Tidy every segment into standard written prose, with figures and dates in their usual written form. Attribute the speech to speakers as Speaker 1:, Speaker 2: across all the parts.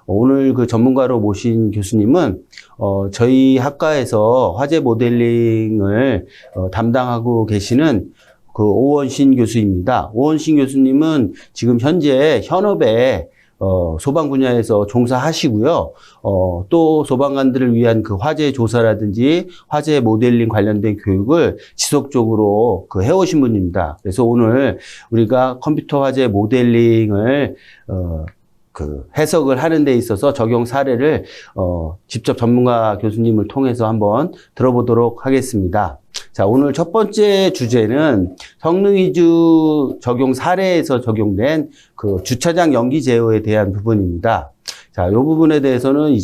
Speaker 1: 오늘 그 전문가로 모신 교수님은 저희 학과에서 화재 모델링을 담당하고 계시는 그 오원신 교수입니다. 오원신 교수님은 지금 현재 현업에 소방 분야에서 종사하시고요. 또 소방관들을 위한 그 화재 조사라든지 화재 모델링 관련된 교육을 지속적으로 해오신 분입니다. 그래서 오늘 우리가 컴퓨터 화재 모델링을 해석을 하는 데 있어서 적용 사례를 직접 전문가 교수님을 통해서 한번 들어보도록 하겠습니다. 자, 오늘 첫 번째 주제는 성능이주 적용 사례에서 적용된 그 주차장 연기 제어에 대한 부분입니다. 자, 이 부분에 대해서는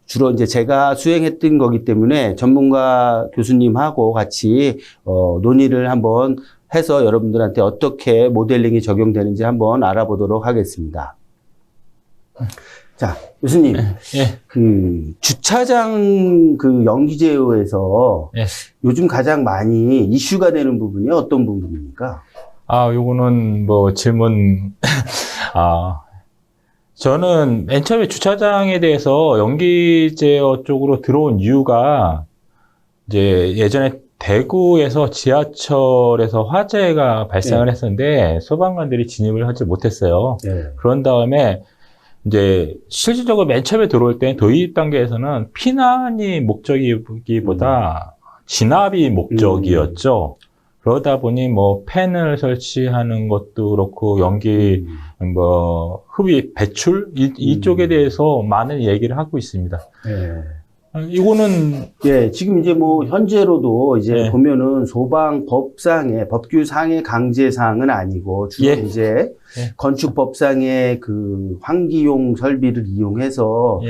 Speaker 1: 주로 제가 수행했던 거기 때문에 전문가 교수님하고 같이 논의를 한번 해서 여러분들한테 어떻게 모델링이 적용되는지 한번 알아보도록 하겠습니다. 자, 교수님, 주차장 연기 제어에서 요즘 가장 많이 이슈가 되는 부분이 어떤 부분입니까?
Speaker 2: 요거는 질문, 저는 맨 처음에 주차장에 대해서 연기 제어 쪽으로 들어온 이유가 예전에 대구에서 지하철에서 화재가 발생을 했었는데 소방관들이 진입을 하지 못했어요. 그런 다음에 실질적으로 맨 처음에 들어올 때 도입 단계에서는 피난이 목적이기보다 진압이 목적이었죠. 그러다 보니 팬을 설치하는 것도 그렇고 연기 흡입 배출 이쪽에 대해서 많은 얘기를 하고 있습니다. 이거는
Speaker 1: 지금 현재로도 보면은 소방 법상의 법규상의 강제사항은 아니고 주로 건축법상의 그 환기용 설비를 이용해서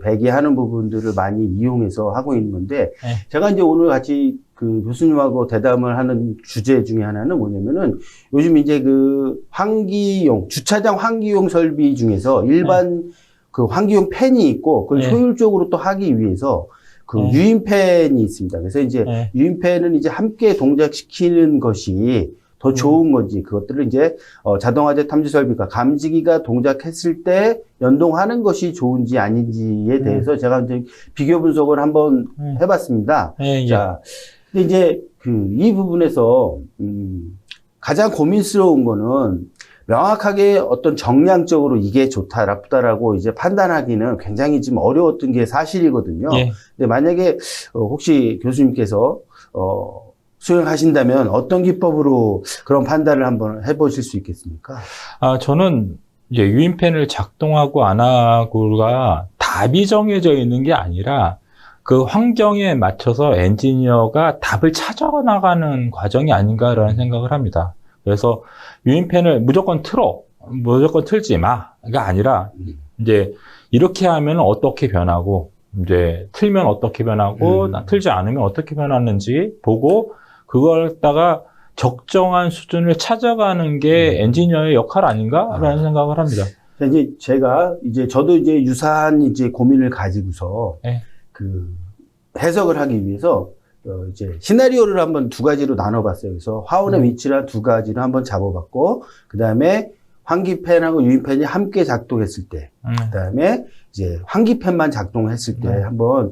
Speaker 1: 배기하는 부분들을 많이 이용해서 하고 있는 건데 제가 오늘 같이 그 교수님하고 대담을 하는 주제 중에 하나는 뭐냐면은 요즘 그 주차장 환기용 설비 중에서 일반 그 환기용 팬이 있고 그걸 효율적으로 또 하기 위해서 유인팬이 있습니다. 그래서 유인팬은 함께 동작시키는 것이 더 좋은 건지 그것들을 자동화재 탐지 설비가 감지기가 동작했을 때 연동하는 것이 좋은지 아닌지에 대해서 제가 비교 분석을 한번 해봤습니다. 자, 근데 이 부분에서 가장 고민스러운 거는 명확하게 어떤 정량적으로 이게 좋다, 나쁘다라고 판단하기는 굉장히 지금 어려웠던 게 사실이거든요. 근데 만약에 혹시 교수님께서 수행하신다면 어떤 기법으로 그런 판단을 한번 해보실 수 있겠습니까?
Speaker 2: 저는 유인팬을 작동하고 안 하고가 답이 정해져 있는 게 아니라 그 환경에 맞춰서 엔지니어가 답을 찾아나가는 과정이 아닌가라는 생각을 합니다. 그래서 유인팬을 무조건 틀지 마가 아니라 이렇게 하면 어떻게 변하고 틀면 어떻게 변하고 틀지 않으면 어떻게 변하는지 보고 그걸 갖다가 적정한 수준을 찾아가는 게 엔지니어의 역할 아닌가라는 생각을 합니다.
Speaker 1: 저도 유사한 고민을 가지고서 해석을 하기 위해서 시나리오를 한번 두 가지로 나눠봤어요. 그래서 화원의 위치를 두 가지로 한번 잡아봤고, 그 다음에 환기팬하고 유인팬이 함께 작동했을 때, 그 다음에 환기팬만 작동했을 때 한번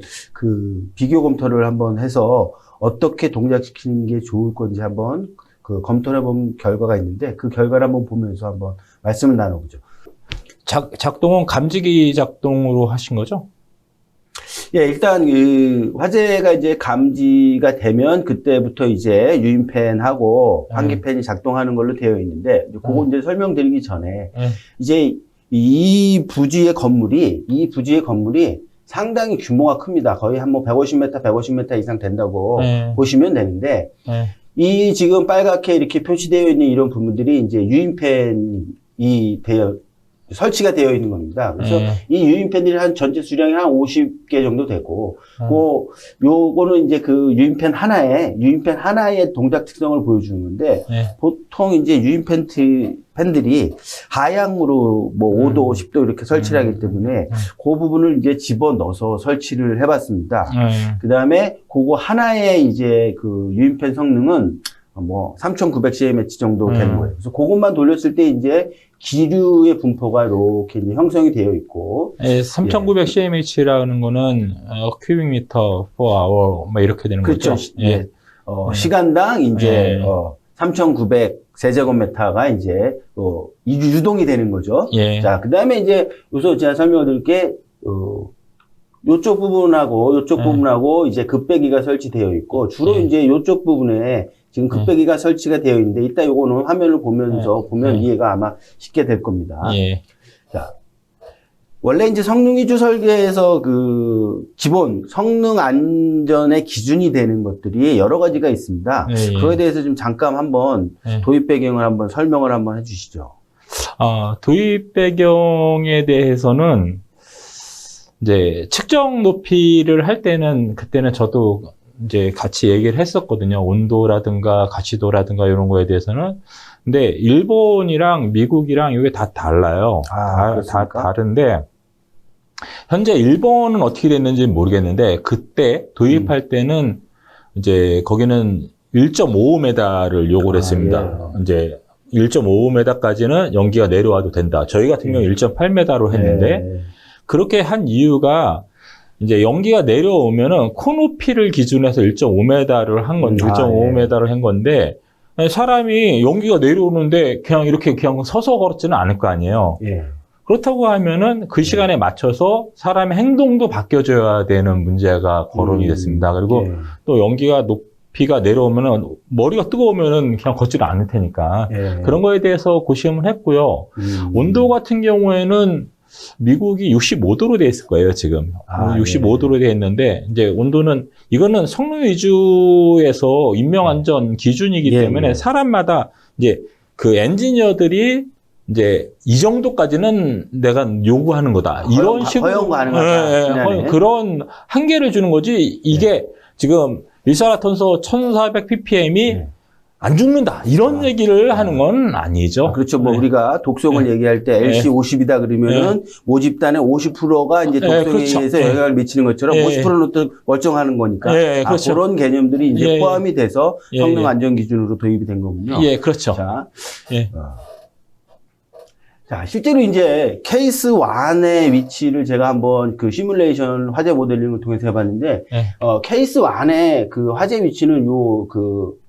Speaker 1: 비교 검토를 한번 해서 어떻게 동작시키는 게 좋을 건지 한번 검토를 해본 결과가 있는데 그 결과를 한번 보면서 한번 말씀을 나눠보죠.
Speaker 2: 작동은 감지기 작동으로 하신 거죠?
Speaker 1: 일단 화재가 감지가 되면 그때부터 유인팬하고 환기팬이 작동하는 걸로 되어 있는데 그거 설명드리기 전에 이 부지의 건물이 상당히 규모가 큽니다. 거의 한 150m 이상 된다고 보시면 되는데 이 지금 빨갛게 이렇게 표시되어 있는 이런 부분들이 유인팬이 설치가 되어 있는 겁니다. 그래서 이 유인팬들이 전체 수량이 한 50개 정도 되고, 요거는 유인팬 하나의 동작 특성을 보여주는 건데, 보통 유인팬들이 하향으로 5도, 10도 이렇게 설치를 하기 때문에, 그 부분을 집어 넣어서 설치를 해봤습니다. 그 다음에 그거 하나의 유인팬 성능은 뭐 3,900cmH 정도 되는 거예요. 그래서 그것만 돌렸을 때 이제 기류의 분포가 이렇게 이제 형성이 되어 있고.
Speaker 2: 3,900cmH라는 거는 cubic per hour 뭐 이렇게 되는
Speaker 1: 그렇죠.
Speaker 2: 거죠.
Speaker 1: 예. 시간당 이제 3,900 세제곱미터가 이제 유동이 되는 거죠.
Speaker 2: 예.
Speaker 1: 자, 그다음에 이제 여기서 제가 설명을 드릴게 요쪽 부분하고 요쪽 부분하고 이제 급배기가 설치되어 있고 주로 이제 요쪽 부분에 지금 급배기가 설치가 되어 있는데 이따 요거는 화면을 보면서 보면 이해가 아마 쉽게 될 겁니다.
Speaker 2: 예.
Speaker 1: 자, 원래 이제 성능 위주 설계에서 그 기본 성능 안전의 기준이 되는 것들이 여러 가지가 있습니다. 그거에 대해서 좀 잠깐 한번 도입 배경을 한번 설명을 한번 해주시죠.
Speaker 2: 도입 배경에 대해서는 이제 측정 높이를 할 때는 그때는 저도 이제 같이 얘기를 했었거든요. 온도라든가 가시도라든가 이런 거에 대해서는. 근데 일본이랑 미국이랑 이게 다 달라요. 다 다른데 현재 일본은 어떻게 됐는지 모르겠는데 그때 도입할 때는 이제 거기는 1.5m를 요구를 했습니다.
Speaker 1: 예.
Speaker 2: 이제 1.5m까지는 연기가 내려와도 된다. 저희 같은 경우 1.8m로 했는데 그렇게 한 이유가 이제 연기가 내려오면은 코 높이를 기준해서 1.5m를 한 건데, 1.5m를 한 건데, 사람이 연기가 내려오는데 그냥 이렇게 그냥 서서 걸었지는 않을 거 아니에요.
Speaker 1: 예.
Speaker 2: 그렇다고 하면은 그 시간에 맞춰서 사람의 행동도 바뀌어줘야 되는 문제가 거론이 됐습니다. 그리고 또 연기가 높이가 내려오면은 머리가 뜨거우면은 그냥 걷지를 않을 테니까 그런 거에 대해서 고심을 했고요. 온도 같은 경우에는 미국이 65도로 돼 있을 거예요, 지금. 65도로 돼 있는데, 이제 온도는, 이거는 성능 위주에서 인명안전 기준이기 때문에 사람마다 이제 그 엔지니어들이 이제 이 정도까지는 내가 요구하는 거다. 이런 식으로.
Speaker 1: 허용 가능하다.
Speaker 2: 그런 한계를 주는 거지, 이게 지금 일산화탄소 1400ppm이 안 죽는다. 이런 얘기를 하는 건 아니죠.
Speaker 1: 그렇죠. 뭐 우리가 독성을 얘기할 때 LC50이다 그러면은 모집단의 50%가 이제 독성에 의해서 영향을 미치는 것처럼 50%는 또 멀쩡하는 거니까. 그렇죠. 그런 개념들이 이제 포함이 돼서 성능 안전 기준으로 도입이 된 거군요.
Speaker 2: 예, 그렇죠.
Speaker 1: 자, 실제로 이제 케이스 1의 위치를 제가 한번 그 시뮬레이션 화재 모델링을 통해서 해봤는데, 케이스 1의 그 화재 위치는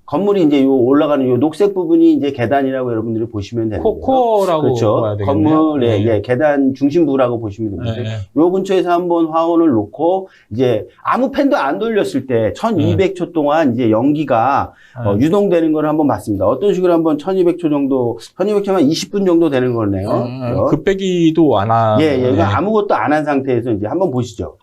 Speaker 1: 건물이 이제 올라가는 녹색 부분이 이제 계단이라고 여러분들이 보시면 되는데요.
Speaker 2: 코어라고
Speaker 1: 그렇죠.
Speaker 2: 봐야 되겠네요.
Speaker 1: 건물의 계단 중심부라고 보시면 됩니다. 요 근처에서 한번 화원을 놓고 이제 아무 팬도 안 돌렸을 때 1200초 동안 이제 연기가 유동되는 걸 한번 봤습니다. 어떤 식으로 한번 1200초 정도, 1200초면 20분 정도 되는 거네요.
Speaker 2: 급배기도 안 하.
Speaker 1: 이거 아무것도 안 한 상태에서 이제 한번 보시죠.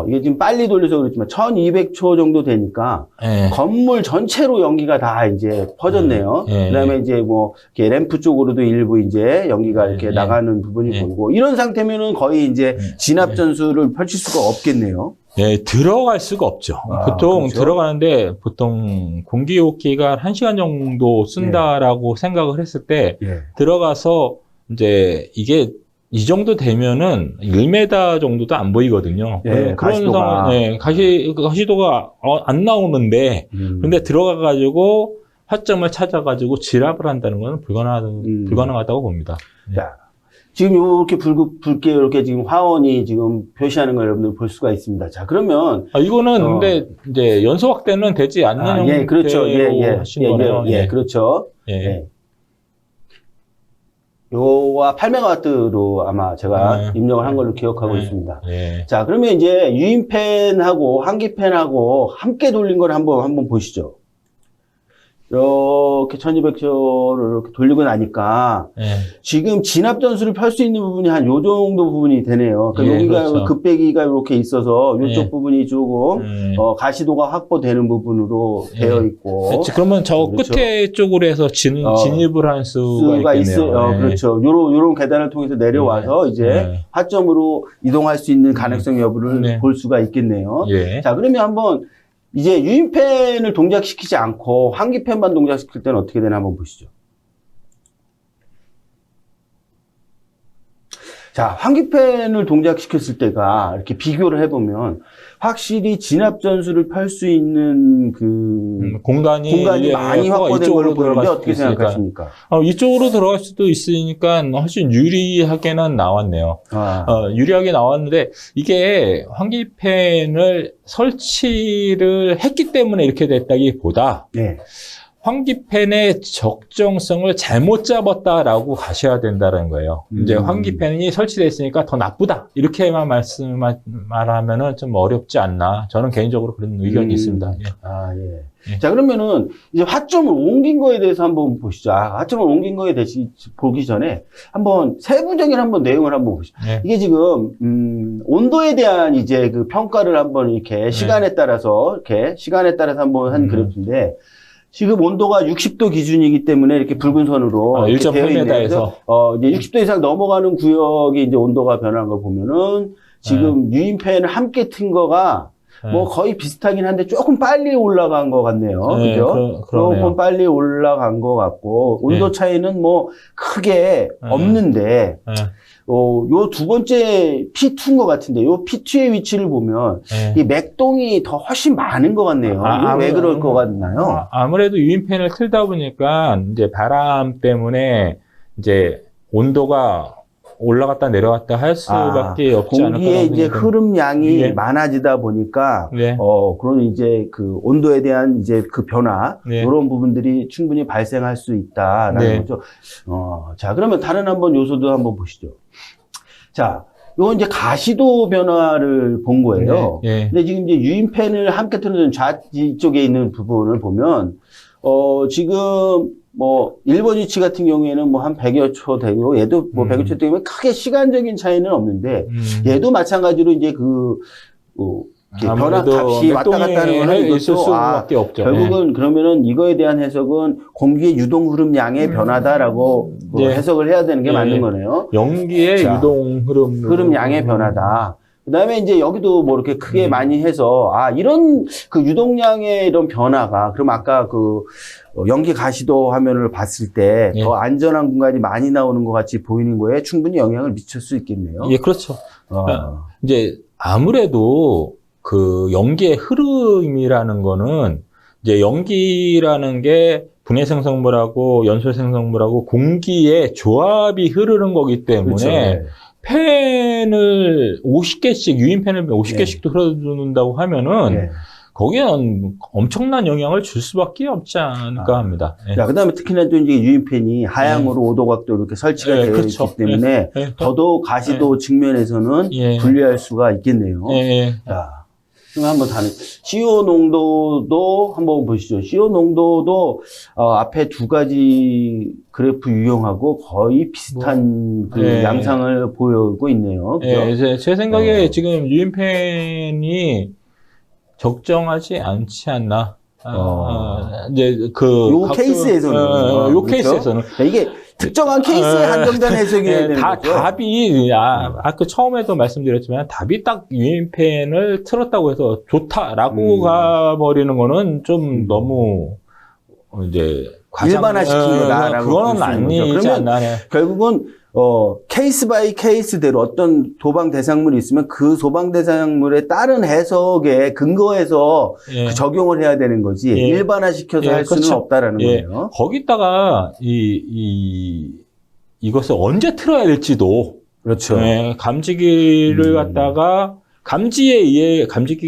Speaker 1: 이게 지금 빨리 돌려서 그렇지만 1200초 정도 되니까 건물 전체로 연기가 다 이제 퍼졌네요. 그다음에 이제 뭐 이렇게 램프 쪽으로도 일부 이제 연기가 이렇게 나가는 부분이 보이고 이런 상태면은 거의 이제 진압 전술을 펼칠 수가 없겠네요.
Speaker 2: 들어갈 수가 없죠. 보통 그렇죠? 들어가는데 보통 공기호흡기가 1시간 정도 쓴다라고 생각을 했을 때 들어가서 이제 이게 이 정도 되면은 1m 정도도 안 보이거든요. 그런 상황, 가시도가 안 나오는데, 근데 들어가가지고 화점을 찾아가지고 진압을 한다는 건 불가능하다고 봅니다.
Speaker 1: 자, 지금 이렇게 붉게 이렇게 지금 화원이 지금 표시하는 걸 여러분들 볼 수가 있습니다. 자, 그러면
Speaker 2: 이거는 근데 이제 연소 확대는 되지 않는 형태로
Speaker 1: 그렇죠.
Speaker 2: 하신 거네요.
Speaker 1: 그렇죠. 요와 8메가와트로 아마 제가 입력을 한 걸로 기억하고 있습니다. 자, 그러면 이제 유인팬하고 환기팬하고 함께 돌린 걸 한번 보시죠. 이렇게 1200초를 이렇게 돌리고 나니까 지금 진압 전술을 펼 수 있는 부분이 한 요 정도 부분이 되네요. 그러니까 여기가
Speaker 2: 그렇죠.
Speaker 1: 급배기가 이렇게 있어서 이쪽 부분이 조금 가시도가 확보되는 부분으로 되어 있고.
Speaker 2: 그러면 저 끝에 쪽으로 해서 진입을 할 수가 있겠네요.
Speaker 1: 그렇죠. 요런 계단을 통해서 내려와서 이제 화점으로 이동할 수 있는 가능성 여부를 볼 수가 있겠네요. 자, 그러면 한번 이제 유인팬을 동작시키지 않고 환기팬만 동작시킬 때는 어떻게 되나 한번 보시죠. 자, 환기팬을 동작시켰을 때가 이렇게 비교를 해보면 확실히 진압 전수를 펼 수 있는 그
Speaker 2: 공간이
Speaker 1: 많이 확보된 걸로 보이는데 어떻게 생각하십니까?
Speaker 2: 이쪽으로 들어갈 수도 있으니까 훨씬 유리하게는 나왔네요. 유리하게 나왔는데 이게 환기팬을 설치를 했기 때문에 이렇게 됐다기보다
Speaker 1: 네.
Speaker 2: 환기팬의 적정성을 잘못 잡았다라고 가셔야 된다는 거예요. 이제 환기팬이 설치됐으니까 더 나쁘다. 이렇게만 말하면은 좀 어렵지 않나. 저는 개인적으로 그런 의견이 있습니다. 예.
Speaker 1: 예. 자, 그러면은 이제 화점을 옮긴 거에 대해서 한번 보시죠. 화점을 옮긴 거에 대해서 보기 전에 한번 세부적인 한번 내용을 한번 보시죠. 예. 이게 지금, 온도에 대한 이제 그 평가를 한번 이렇게 시간에 따라서 한번 한 그래프인데 지금 온도가 60도 기준이기 때문에 이렇게 붉은 선으로
Speaker 2: 1.8m에서
Speaker 1: 이제 60도 이상 넘어가는 구역이 이제 온도가 변한 걸 보면은 지금 유인팬을 함께 튼 거가 뭐 거의 비슷하긴 한데 조금 빨리 올라간 것 같네요. 그죠? 조금 빨리 올라간 것 같고 온도 차이는 뭐 크게 없는데 요 두 번째 P2인 것 같은데, 요 P2의 위치를 보면, 이 맥동이 더 훨씬 많은 것 같네요. 왜 그럴 것 같나요?
Speaker 2: 아무래도 유인팬을 틀다 보니까, 이제 바람 때문에, 이제 온도가 올라갔다 내려갔다 할 수밖에 없지 않을까.
Speaker 1: 공기의 이제 흐름량이 많아지다 보니까, 그런 이제 그 온도에 대한 이제 그 변화, 이런 부분들이 충분히 발생할 수 있다라는 거죠. 자, 그러면 다른 한번 요소도 한번 보시죠. 자, 요건 이제 가시도 변화를 본 거예요. 근데 지금 이제 유인팬을 함께 틀어준 좌쪽에 있는 부분을 보면, 지금 뭐 1번 위치 같은 경우에는 뭐 한 100여 초 되고 얘도 뭐 100여 초 되면 크게 시간적인 차이는 없는데 얘도 마찬가지로 이제 변화 값이 왔다 갔다 하는 거는
Speaker 2: 있을 수밖에 없죠.
Speaker 1: 결국은 그러면은 이거에 대한 해석은 공기의 유동 흐름량의 변화다라고 해석을 해야 되는 게 맞는 거네요.
Speaker 2: 연기의 유동
Speaker 1: 흐름량의 변화다. 그다음에 이제 여기도 뭐 이렇게 크게 많이 해서 이런 그 유동량의 이런 변화가 그럼 아까 그 연기 가시도 화면을 봤을 때 더 안전한 공간이 많이 나오는 것 같이 보이는 거에 충분히 영향을 미칠 수 있겠네요.
Speaker 2: 예, 그렇죠. 이제 아무래도 그 연기의 흐름이라는 거는 이제 연기라는 게 분해 생성물하고 연소 생성물하고 공기의 조합이 흐르는 거기 때문에 팬을 50개씩, 유인팬을 50개씩도 흘러준다고 하면은 거기는 엄청난 영향을 줄 수밖에 없지 않을까 합니다.
Speaker 1: 자, 그 다음에 특히나 또 이제 유인팬이 하향으로 5도 각도로 이렇게 설치가 되어 있기 때문에 더더욱 가시도 측면에서는 불리할 수가 있겠네요. 자. 그럼 한번 CO 농도도 한번 보시죠. CO 농도도 앞에 두 가지 그래프 유형하고 거의 비슷한 양상을 보이고 있네요.
Speaker 2: 그죠? 제 생각에 지금 유인팬이 적정하지 않지 않나. 이제
Speaker 1: 요 케이스에서는.
Speaker 2: 요 케이스에서는.
Speaker 1: 이게 특정한 케이스에 한정된 해석이 되는 거죠.
Speaker 2: 답이, 아까 처음에도 말씀드렸지만, 답이 딱 유인팬을 틀었다고 해서 좋다라고 가버리는 거는 좀 너무, 이제,
Speaker 1: 일반화시킨 거다라고.
Speaker 2: 그거는 아니지 않나.
Speaker 1: 결국은, 케이스 바이 케이스대로 어떤 도방 대상물이 있으면 그 도방 대상물에 따른 해석에 근거해서 그 적용을 해야 되는 거지 일반화시켜서 할 수는 없다라는 거예요.
Speaker 2: 거기다가 이것을 언제 틀어야 될지도
Speaker 1: 그렇죠.
Speaker 2: 감지기를 갖다가 감지기에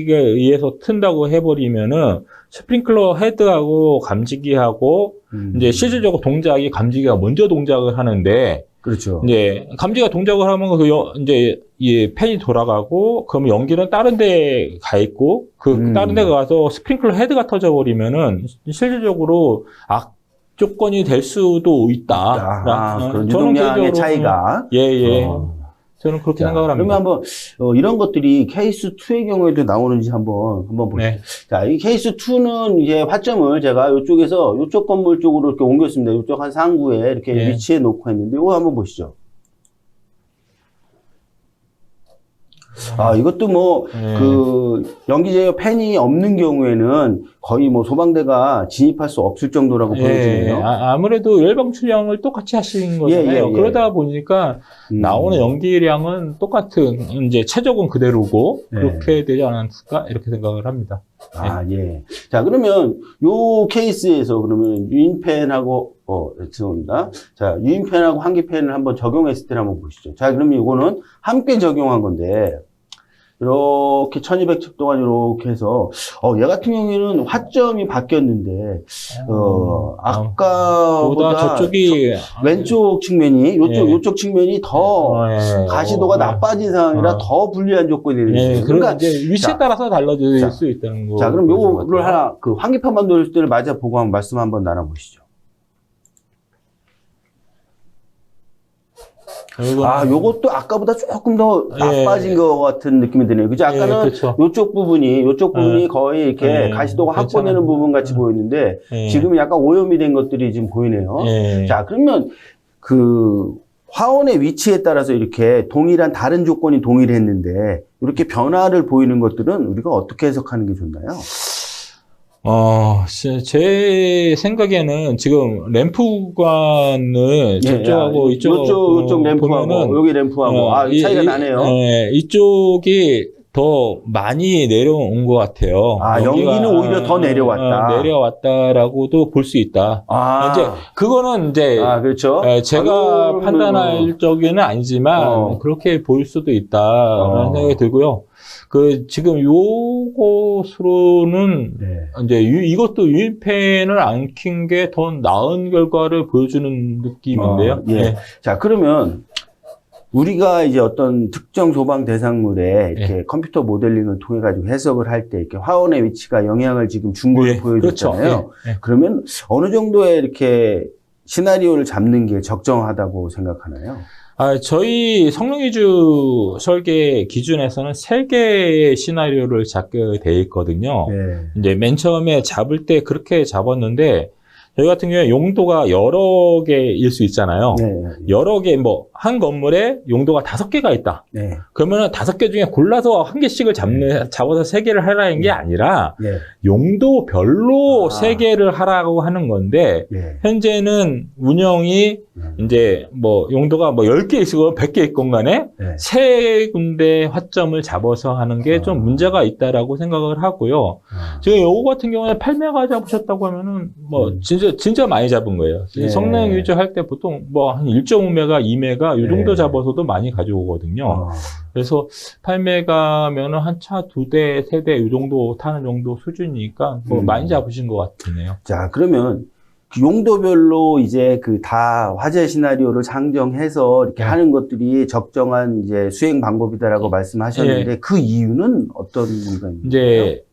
Speaker 2: 의해서 튼다고 해버리면은 스프링클러 헤드하고 감지기하고 이제 실질적으로 동작이 감지기가 먼저 동작을 하는데
Speaker 1: 그렇죠.
Speaker 2: 이제 감지가 동작을 하면 이제 이 팬이 돌아가고 그러면 연기는 다른 데에 가 있고 다른 데 가서 스프링클러 헤드가 터져 버리면은 실질적으로 악조건이 될 수도 있다.
Speaker 1: 그런 유동량의 차이가.
Speaker 2: 저는 그렇게 생각을 합니다.
Speaker 1: 그러면 한번 이런 것들이 케이스 2의 경우에도 나오는지 한번 보시죠. 자, 이 케이스 2는 이제 화점을 제가 이쪽에서 이쪽 건물 쪽으로 이렇게 옮겼습니다. 이쪽 한 상구에 이렇게 위치해 놓고 했는데 이거 한번 보시죠. 이것도 뭐, 연기 제어 팬이 없는 경우에는 거의 뭐 소방대가 진입할 수 없을 정도라고 보여지네요.
Speaker 2: 아무래도 열방 출량을 똑같이 하신 거잖아요. 그러다 보니까 나오는 연기량은 똑같은 이제 최적은 그대로고 그렇게 되지 않았을까 이렇게 생각을 합니다.
Speaker 1: 예. 자, 그러면 요 케이스에서 그러면 유인팬하고 죄송합니다. 자, 유인팬하고 환기팬을 한번 적용했을 때 한번 보시죠. 자, 그러면 이거는 함께 적용한 건데 이렇게 1200척 동안 이렇게 해서 얘 같은 경우에는 화점이 바뀌었는데 아까보다
Speaker 2: 저쪽이
Speaker 1: 왼쪽 측면이 요쪽 측면이 더 가시도가 나빠진 상황이라 더 불리한 조건이 되는 거예요.
Speaker 2: 그러니까 이제 위치에 따라서 달라질 수 있다는 거.
Speaker 1: 자, 그럼 요거를 하나 그 환기판 만들 때를 맞아 보고 한번 말씀 한번 나눠 보시죠. 요것도 아까보다 조금 더 나빠진 것 같은 느낌이 드네요. 그죠? 아까는
Speaker 2: 그렇죠.
Speaker 1: 요쪽 부분이 거의 이렇게 가시도가 확보되는 부분 같이 보였는데, 지금 약간 오염이 된 것들이 지금 보이네요. 자, 그러면 그 화원의 위치에 따라서 이렇게 동일한 다른 조건이 동일했는데, 이렇게 변화를 보이는 것들은 우리가 어떻게 해석하는 게 좋나요?
Speaker 2: 제 생각에는 지금 램프관을 저쪽하고
Speaker 1: 이쪽 램프하고 여기 램프하고 차이가 나네요.
Speaker 2: 이쪽이 더 많이 내려온 것 같아요.
Speaker 1: 연기는 오히려 더 내려왔다.
Speaker 2: 내려왔다라고도 볼 수 있다. 이제 그거는 이제
Speaker 1: 그렇죠.
Speaker 2: 제가 판단할 적에는 아니지만 그렇게 보일 수도 있다라는 생각이 들고요. 지금 요것으로는 이제 이것도 유인팬을 안 킨 게 더 나은 결과를 보여주는 느낌인데요.
Speaker 1: 자, 그러면 우리가 이제 어떤 특정 소방 대상물에 이렇게 컴퓨터 모델링을 통해 가지고 해석을 할 때 이렇게 화원의 위치가 영향을 지금 준 걸로 보여줬잖아요. 그렇죠. 그러면 어느 정도의 이렇게 시나리오를 잡는 게 적정하다고 생각하나요?
Speaker 2: 저희 성능위주 설계 기준에서는 3개의 시나리오를 잡게 돼 있거든요. 이제 맨 처음에 잡을 때 그렇게 잡았는데, 저희 같은 경우에 용도가 여러 개일 수 있잖아요. 여러 개, 한 건물에 용도가 5개가 있다. 그러면은 5개 중에 골라서 1개씩을 잡아서 3개를 하라는 게 아니라, 용도별로 3개를 하라고 하는 건데, 현재는 운영이 이제 용도가 10개 있고 100개 있건 간에 3군데 화점을 잡아서 하는 게 좀 문제가 있다라고 생각을 하고요. 지금 요거 같은 경우에 8메가 잡으셨다고 하면은 진짜 많이 잡은 거예요. 성능 유지할 때 보통 한 1.5메가, 2메가 이 정도 잡아서도 많이 가져오거든요. 그래서 8메가면은 한 차 2대, 3대 이 정도 타는 정도 수준이니까 많이 잡으신 것 같으네요.
Speaker 1: 자, 그러면 그 용도별로 이제 다 화재 시나리오를 상정해서 이렇게 하는 것들이 적정한 이제 수행 방법이다라고 말씀하셨는데 그 이유는 어떤 이유가 있나요?
Speaker 2: 이제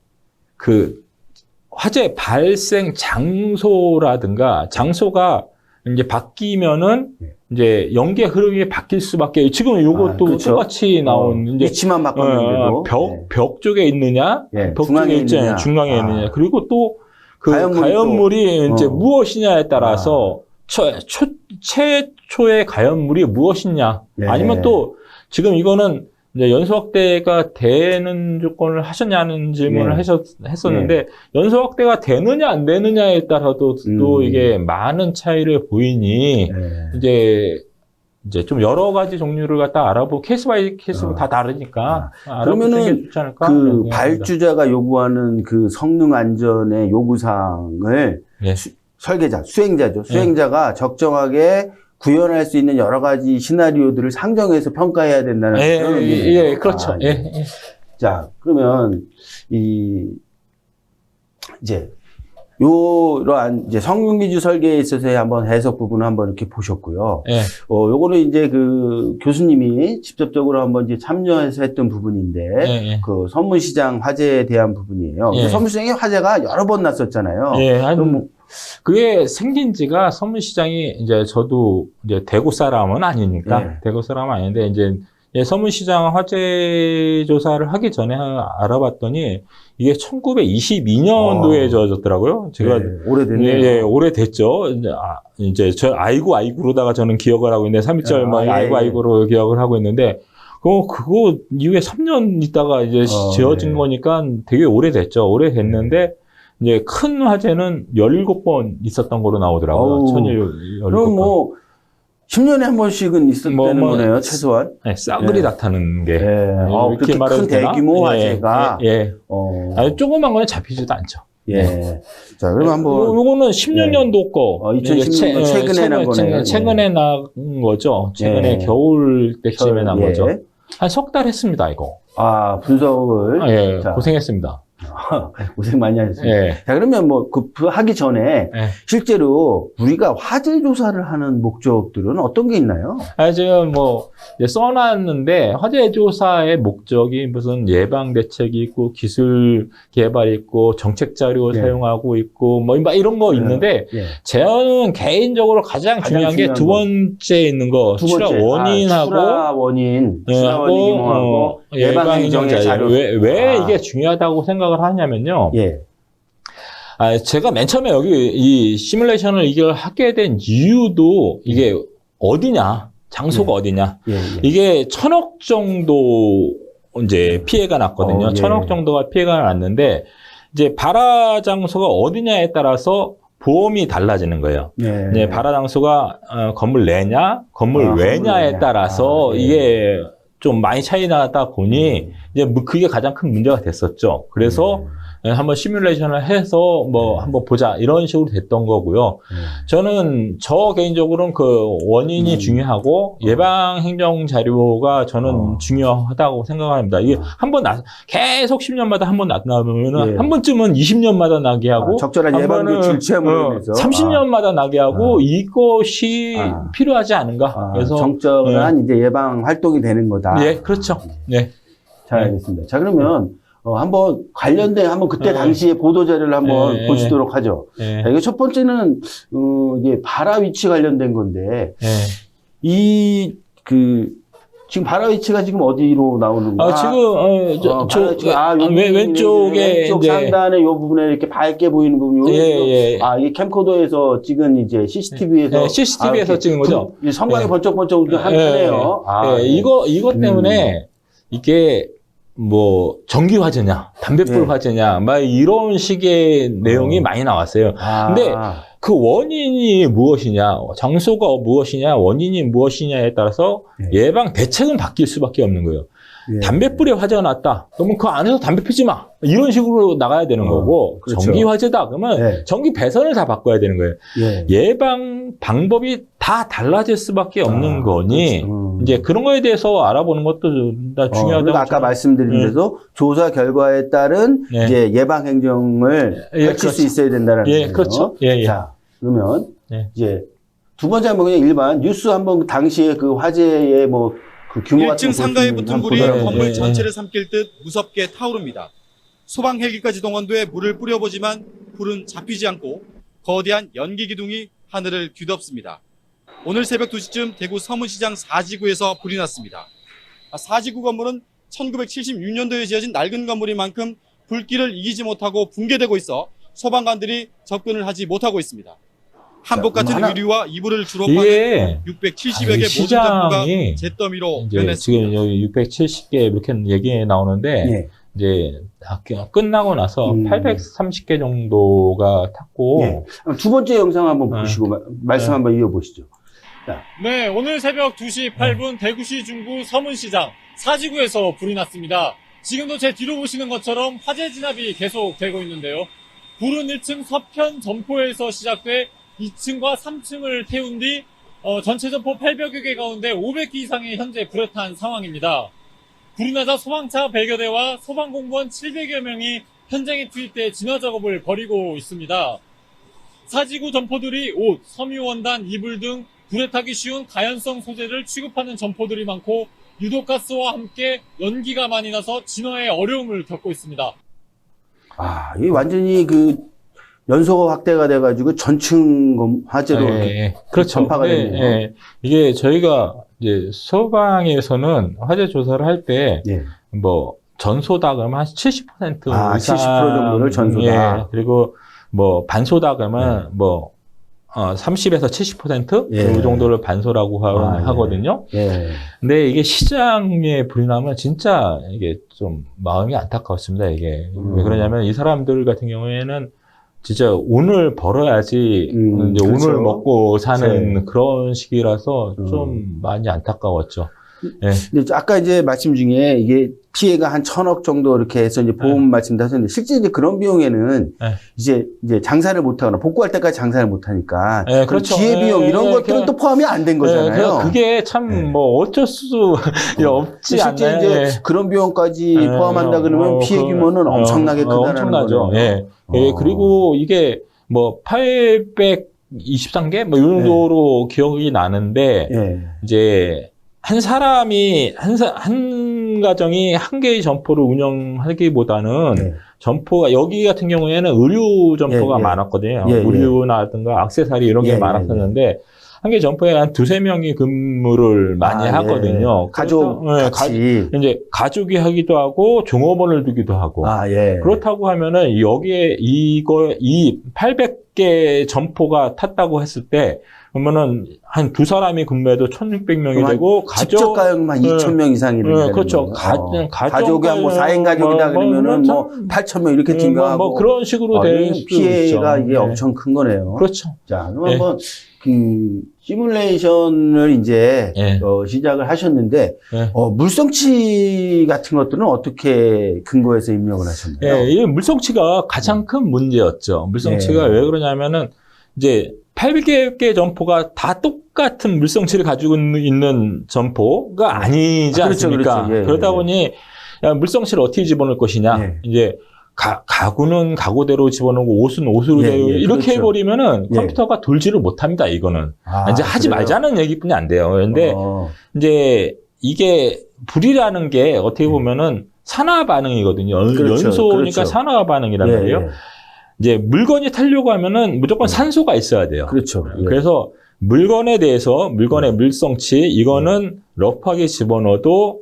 Speaker 2: 화재 발생 장소라든가 장소가 이제 바뀌면은 이제 연기의 흐름이 바뀔 수밖에. 지금 이것도 똑같이 나온 이제
Speaker 1: 위치만 바꿨는데도
Speaker 2: 벽 쪽에 있냐, 벽 쪽에 있냐, 중앙에 있느냐, 그리고 또 가연물이 이제 무엇이냐에 따라서 최초의 가연물이 무엇이냐, 아니면 또 지금 이거는 이제 연소 확대가 되는 조건을 하셨냐는 질문을 했었는데 연소 확대가 되느냐 안 되느냐에 따라도 또 이게 많은 차이를 보이니 이제 좀 여러 가지 종류를 갖다 알아보고 케이스 바이 케이스로 다 다르니까 알아보는 게 좋지 않을까?
Speaker 1: 발주자가 요구하는 성능 안전의 요구사항을 수행자가 적정하게 구현할 수 있는 여러 가지 시나리오들을 상정해서 평가해야 된다는 그런 의미예요.
Speaker 2: 그렇죠.
Speaker 1: 자, 그러면 이제 요러한 이제 성능위주 설계에 있어서의 한번 해석 부분을 한번 이렇게 보셨고요. 요거는 이제 교수님이 직접적으로 한번 이제 참여해서 했던 부분인데, 선문시장 화재에 대한 부분이에요. 선문시장에 화재가 여러 번 났었잖아요.
Speaker 2: 그게 생긴 지가 서문시장이 이제 저도 이제 대구 사람은 아니니까 대구 사람은 아닌데 이제 서문시장 화재 조사를 하기 전에 알아봤더니 이게 1922년도에 지어졌더라고요. 제가
Speaker 1: 오래됐네요.
Speaker 2: 오래됐죠. 이제 저 아이고로다가 저는 기억을 하고 있는데 3.1절 아이고로 기억을 하고 있는데 그거 이후에 3년 있다가 이제 지어진 거니까 되게 오래됐죠. 오래됐는데 이제 큰 화재는 17번 있었던 거로 나오더라고요. 1017번.
Speaker 1: 그럼 뭐 10년에 한 번씩은 있었다는 거네요, 최소한.
Speaker 2: 네, 싸그리 나타나는 게.
Speaker 1: 그렇게 큰 대규모 화재가.
Speaker 2: 아니, 조그만 거는 잡히지도 않죠.
Speaker 1: 자, 그럼 한번.
Speaker 2: 요거는 16년도 거.
Speaker 1: 2016년 최근에 난 거네요.
Speaker 2: 최근에 난 거죠. 최근에 겨울 때쯤에 난 거죠. 한 석 달 했습니다, 이거.
Speaker 1: 분석을.
Speaker 2: 자. 고생했습니다.
Speaker 1: 고생 많이 하셨습니다. 자, 그러면 뭐, 하기 전에, 실제로 우리가 화재 조사를 하는 목적들은 어떤 게 있나요?
Speaker 2: 지금 뭐, 써놨는데, 화재 조사의 목적이 무슨 예방 대책이 있고, 기술 개발이 있고, 정책 자료 사용하고 있고, 뭐, 이런 거 있는데, 저는 개인적으로 가장 중요한 게 두 번째 있는 거, 출하 원인하고,
Speaker 1: 출하 원인 기능하고, 예방 행정의 자료.
Speaker 2: 왜 이게 중요하다고 생각을 하냐면요. 제가 맨 처음에 여기 이 시뮬레이션을 이걸 하게 된 이유도 이게 어디냐, 장소가 어디냐. 이게 1000억 정도 이제 피해가 났거든요. 1000억 정도가 피해가 났는데 이제 발화 장소가 어디냐에 따라서 보험이 달라지는 거예요. 이제 발화 장소가 건물 내냐, 건물 외냐에 따라서 이게 좀 많이 차이 나다 보니 이제 그게 가장 큰 문제가 됐었죠. 그래서 한번 시뮬레이션을 해서 뭐 한번 보자 이런 식으로 됐던 거고요. 저는 저 개인적으로는 그 원인이 중요하고 예방 행정 자료가 저는 중요하다고 생각합니다. 이게 한번 계속 10년마다 한 번 나타나면은 한 번쯤은 20년마다 나게 하고
Speaker 1: 적절한 예방 조치를 취함으로 인해서
Speaker 2: 30년마다 나게 하고 이것이 필요하지 않은가. 그래서
Speaker 1: 적절한 이제 예방 활동이 되는 거다.
Speaker 2: 그렇죠.
Speaker 1: 잘 알겠습니다. 자, 그러면 한번 관련된 그때 당시에 보도 자료를 한번 보시도록 하죠. 자, 이거 첫 번째는 이게 발화 위치 관련된 건데 지금 발화 위치가 지금 어디로 나오는 거야?
Speaker 2: 왼쪽에
Speaker 1: 왼쪽 상단에 이 부분에 이렇게 밝게 보이는 부분이 이게 캠코더에서 찍은 이제 CCTV에서
Speaker 2: 찍은 거죠.
Speaker 1: 성광이 번쩍번쩍 하네요.
Speaker 2: 이것 때문에 이게 뭐 전기 화재냐, 담뱃불 화재냐, 막 이런 식의 내용이 많이 나왔어요. 근데 그 원인이 무엇이냐, 장소가 무엇이냐, 원인이 무엇이냐에 따라서 예방 대책은 바뀔 수밖에 없는 거예요. 담뱃불에 화재가 났다. 그러면 그 안에서 담배 피지 마. 이런 식으로 나가야 되는 거고, 그렇죠. 전기 화재다. 그러면 전기 배선을 다 바꿔야 되는 거예요. 예방 방법이 다 달라질 수밖에 없는 거니, 이제 그런 거에 대해서 알아보는 것도 중요하다고.
Speaker 1: 아까 말씀드린 대로 조사 결과에 따른 이제 예방 행정을 펼칠 수 있어야 된다는 거예요.
Speaker 2: 그렇죠.
Speaker 1: 자, 그러면 이제 두 번째 한번 그냥 일반 뉴스 한번 당시에 그 화재의 뭐 그 규모 같은
Speaker 3: 1층 상가에 붙은 불이 건물 전체를 삼킬 듯 무섭게 타오릅니다. 소방 헬기까지 동원돼 물을 뿌려보지만 불은 잡히지 않고 거대한 연기 기둥이 하늘을 뒤덮습니다. 오늘 새벽 2시쯤 대구 서문시장 4지구에서 불이 났습니다. 4지구 건물은 1976년도에 지어진 낡은 건물인 만큼 불길을 이기지 못하고 붕괴되고 있어 소방관들이 접근을 하지 못하고 있습니다. 한복 같은 유리와 이불을 주로 파는 670여 개 모든 점포가 잿더미로 변했습니다.
Speaker 2: 지금 여기 670개 이렇게 얘기 나오는데 이제 끝나고 나서 830개 정도가 탔고
Speaker 1: 두 번째 영상 한번 보시고 말씀 한번 이어보시죠.
Speaker 4: 네, 오늘 새벽 2시 8분 대구시 중구 서문시장 4지구에서 불이 났습니다. 지금도 제 뒤로 보시는 것처럼 화재 진압이 계속되고 있는데요. 불은 1층 서편 점포에서 시작돼 2층과 3층을 태운 뒤 전체 점포 800여 개 가운데 500개 이상이 현재 불에 탄 상황입니다. 불이 나자 소방차 100여 대와 소방공무원 700여 명이 현장에 투입돼 진화 작업을 벌이고 있습니다. 4지구 점포들이 옷, 섬유원단, 이불 등 불에 타기 쉬운 가연성 소재를 취급하는 점포들이 많고 유독가스와 함께 연기가 많이 나서 진화에 어려움을 겪고 있습니다.
Speaker 1: 이게 완전히 연소가 확대가 돼가지고 전층 화재로
Speaker 2: 그렇죠.
Speaker 1: 전파가 됐네요.
Speaker 2: 이게 저희가 이제 소방에서는 화재 조사를 할 때 뭐 전소다 그러면 한 70% 이상
Speaker 1: 70% 정도를 전소다.
Speaker 2: 그리고 뭐 반소다 그러면 뭐 30에서 70% 이 정도를 반소라고 하거든요. 근데 이게 시장에 불이 나면 진짜 이게 좀 마음이 안타까웠습니다. 이게 왜 그러냐면 이 사람들 같은 경우에는 진짜 오늘 벌어야지 이제
Speaker 1: 그렇죠.
Speaker 2: 오늘 먹고 사는
Speaker 1: 네.
Speaker 2: 그런 시기라서 좀 많이 안타까웠죠. 예.
Speaker 1: 근데 아까 이제 말씀 중에 이게 피해가 한 1,000억 정도 이렇게 해서 이제 보험 말씀도 하셨는데 실제 이제 그런 비용에는 이제 장사를 못 하거나 복구할 때까지 장사를 못 하니까
Speaker 2: 그렇죠.
Speaker 1: 기회비용 이런 것들은 또 포함이 안 된 거잖아요.
Speaker 2: 그게 참 뭐 어쩔 수 없지
Speaker 1: 실제
Speaker 2: 않나요?
Speaker 1: 이제 그런 비용까지 포함한다 그러면 피해 규모는 엄청나게 크다는
Speaker 2: 엄청나죠.
Speaker 1: 거예요.
Speaker 2: 그리고 이게 뭐 823개 뭐 이 정도로 기억이 나는데 이제 한 사람이 한 가정이 한 개의 점포를 운영하기보다는 점포가 여기 같은 경우에는 의류 점포가 많았거든요. 의류나든가 액세서리 이런 게 많았었는데 한 개 점포에 한 2~3명이 근무를 많이 하거든요.
Speaker 1: 가족 같이
Speaker 2: 이제 가족이 하기도 하고 종업원을 두기도 하고 그렇다고 하면은 여기에 이 800개 점포가 탔다고 했을 때 그러면은 한 2사람이 근무해도 1,600명이 되고
Speaker 1: 직접 가역만 2,000명 이상이 되는
Speaker 2: 그렇죠.
Speaker 1: 가족이 한 뭐 4인 가족이다 그러면은 뭐 8,000명 이렇게 증가하고
Speaker 2: 뭐 그런 식으로 될 수도
Speaker 1: 피해가
Speaker 2: 있죠.
Speaker 1: 이게 엄청 큰 거네요.
Speaker 2: 그렇죠.
Speaker 1: 자, 그럼 한번 그 시뮬레이션을 이제 시작을 하셨는데 물성치 같은 것들은 어떻게 근거해서 입력을 하셨나요?
Speaker 2: 이 물성치가 가장 큰 문제였죠. 물성치가 왜 그러냐면은 이제 800개 점포가 다 똑같은 물성치를 가지고 있는 점포가 아니지 않습니까?
Speaker 1: 그렇죠.
Speaker 2: 그러다 보니 물성치를 어떻게 집어넣을 것이냐. 이제 가구는 가구대로 집어넣고 옷은 옷으로 이렇게 해버리면은 컴퓨터가 돌지를 못합니다. 이거는 이제 하지 말자는 얘기뿐이 안 돼요. 그런데 이제 이게 불이라는 게 어떻게 보면은 산화 반응이거든요. 연소니까 산화 반응이란 말이에요. 이제 물건이 타려고 하면은 무조건 산소가 있어야 돼요.
Speaker 1: 그렇죠.
Speaker 2: 그래서 물건에 대해서 물건의 물성치 이거는 러프하게 집어넣어도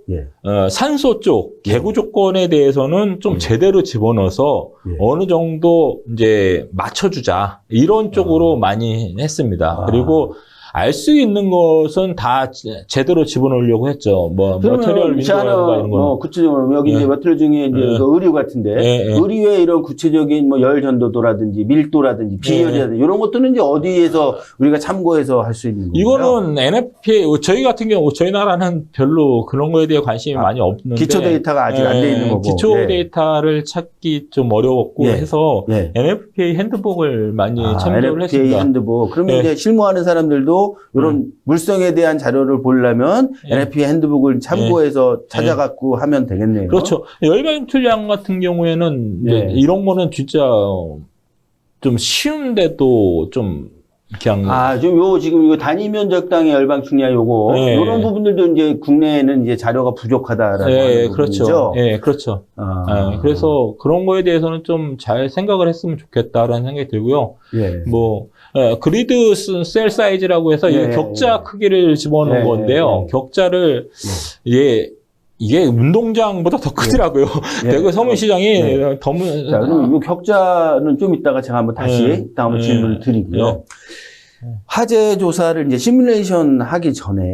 Speaker 2: 산소 쪽 개구 조건에 대해서는 좀 제대로 집어넣어서 어느 정도 이제 맞춰주자 이런 쪽으로 많이 했습니다. 그리고 알 수 있는 것은 다 제대로 집어넣으려고 했죠. 뭐 머티리얼 윈도우라든가 이런 거.
Speaker 1: 구체적으로 여기 이제 머티리얼 중에 이제 그 의류 같은데 의류의 이런 구체적인 뭐 열 전도도라든지 밀도라든지 비열이라든지 이런 것들은 이제 어디에서 우리가 참고해서 할 수 있는 건가요?
Speaker 2: 이거는 NFPA 저희 같은 경우 저희 나라는 별로 그런 거에 대해 관심이 많이 없는데
Speaker 1: 기초 데이터가 아직 안 돼 있는 거고
Speaker 2: 기초 데이터를 찾기 좀 어려웠고 해서 NFPA 핸드북을 많이 참조를 했습니다.
Speaker 1: NFPA 핸드북. 그러면 이제 실무하는 사람들도 이런 물성에 대한 자료를 보려면 NFPA 핸드북을 참고해서 찾아갖고 하면 되겠네요.
Speaker 2: 그렇죠. 열방 출량 같은 경우에는 이런 거는 진짜 좀 쉬운데도 좀 그냥
Speaker 1: 지금 이거 단위 면적당의 열방 충량 요거 이런 부분들도 이제 국내에는 이제 자료가 부족하다라는
Speaker 2: 그렇죠. 그렇죠. 그래서 그런 거에 대해서는 좀 잘 생각을 했으면 좋겠다라는 생각이 들고요. 뭐 그리드 셀 사이즈라고 해서 격자 크기를 집어넣은 건데요. 격자를 이게 운동장보다 더 크더라고요. 대구 서문시장이
Speaker 1: 자, 그럼 이 격자는 좀 이따가 제가 한번 다시 다음 질문을 드리고요. 화재 조사를 이제 시뮬레이션 하기 전에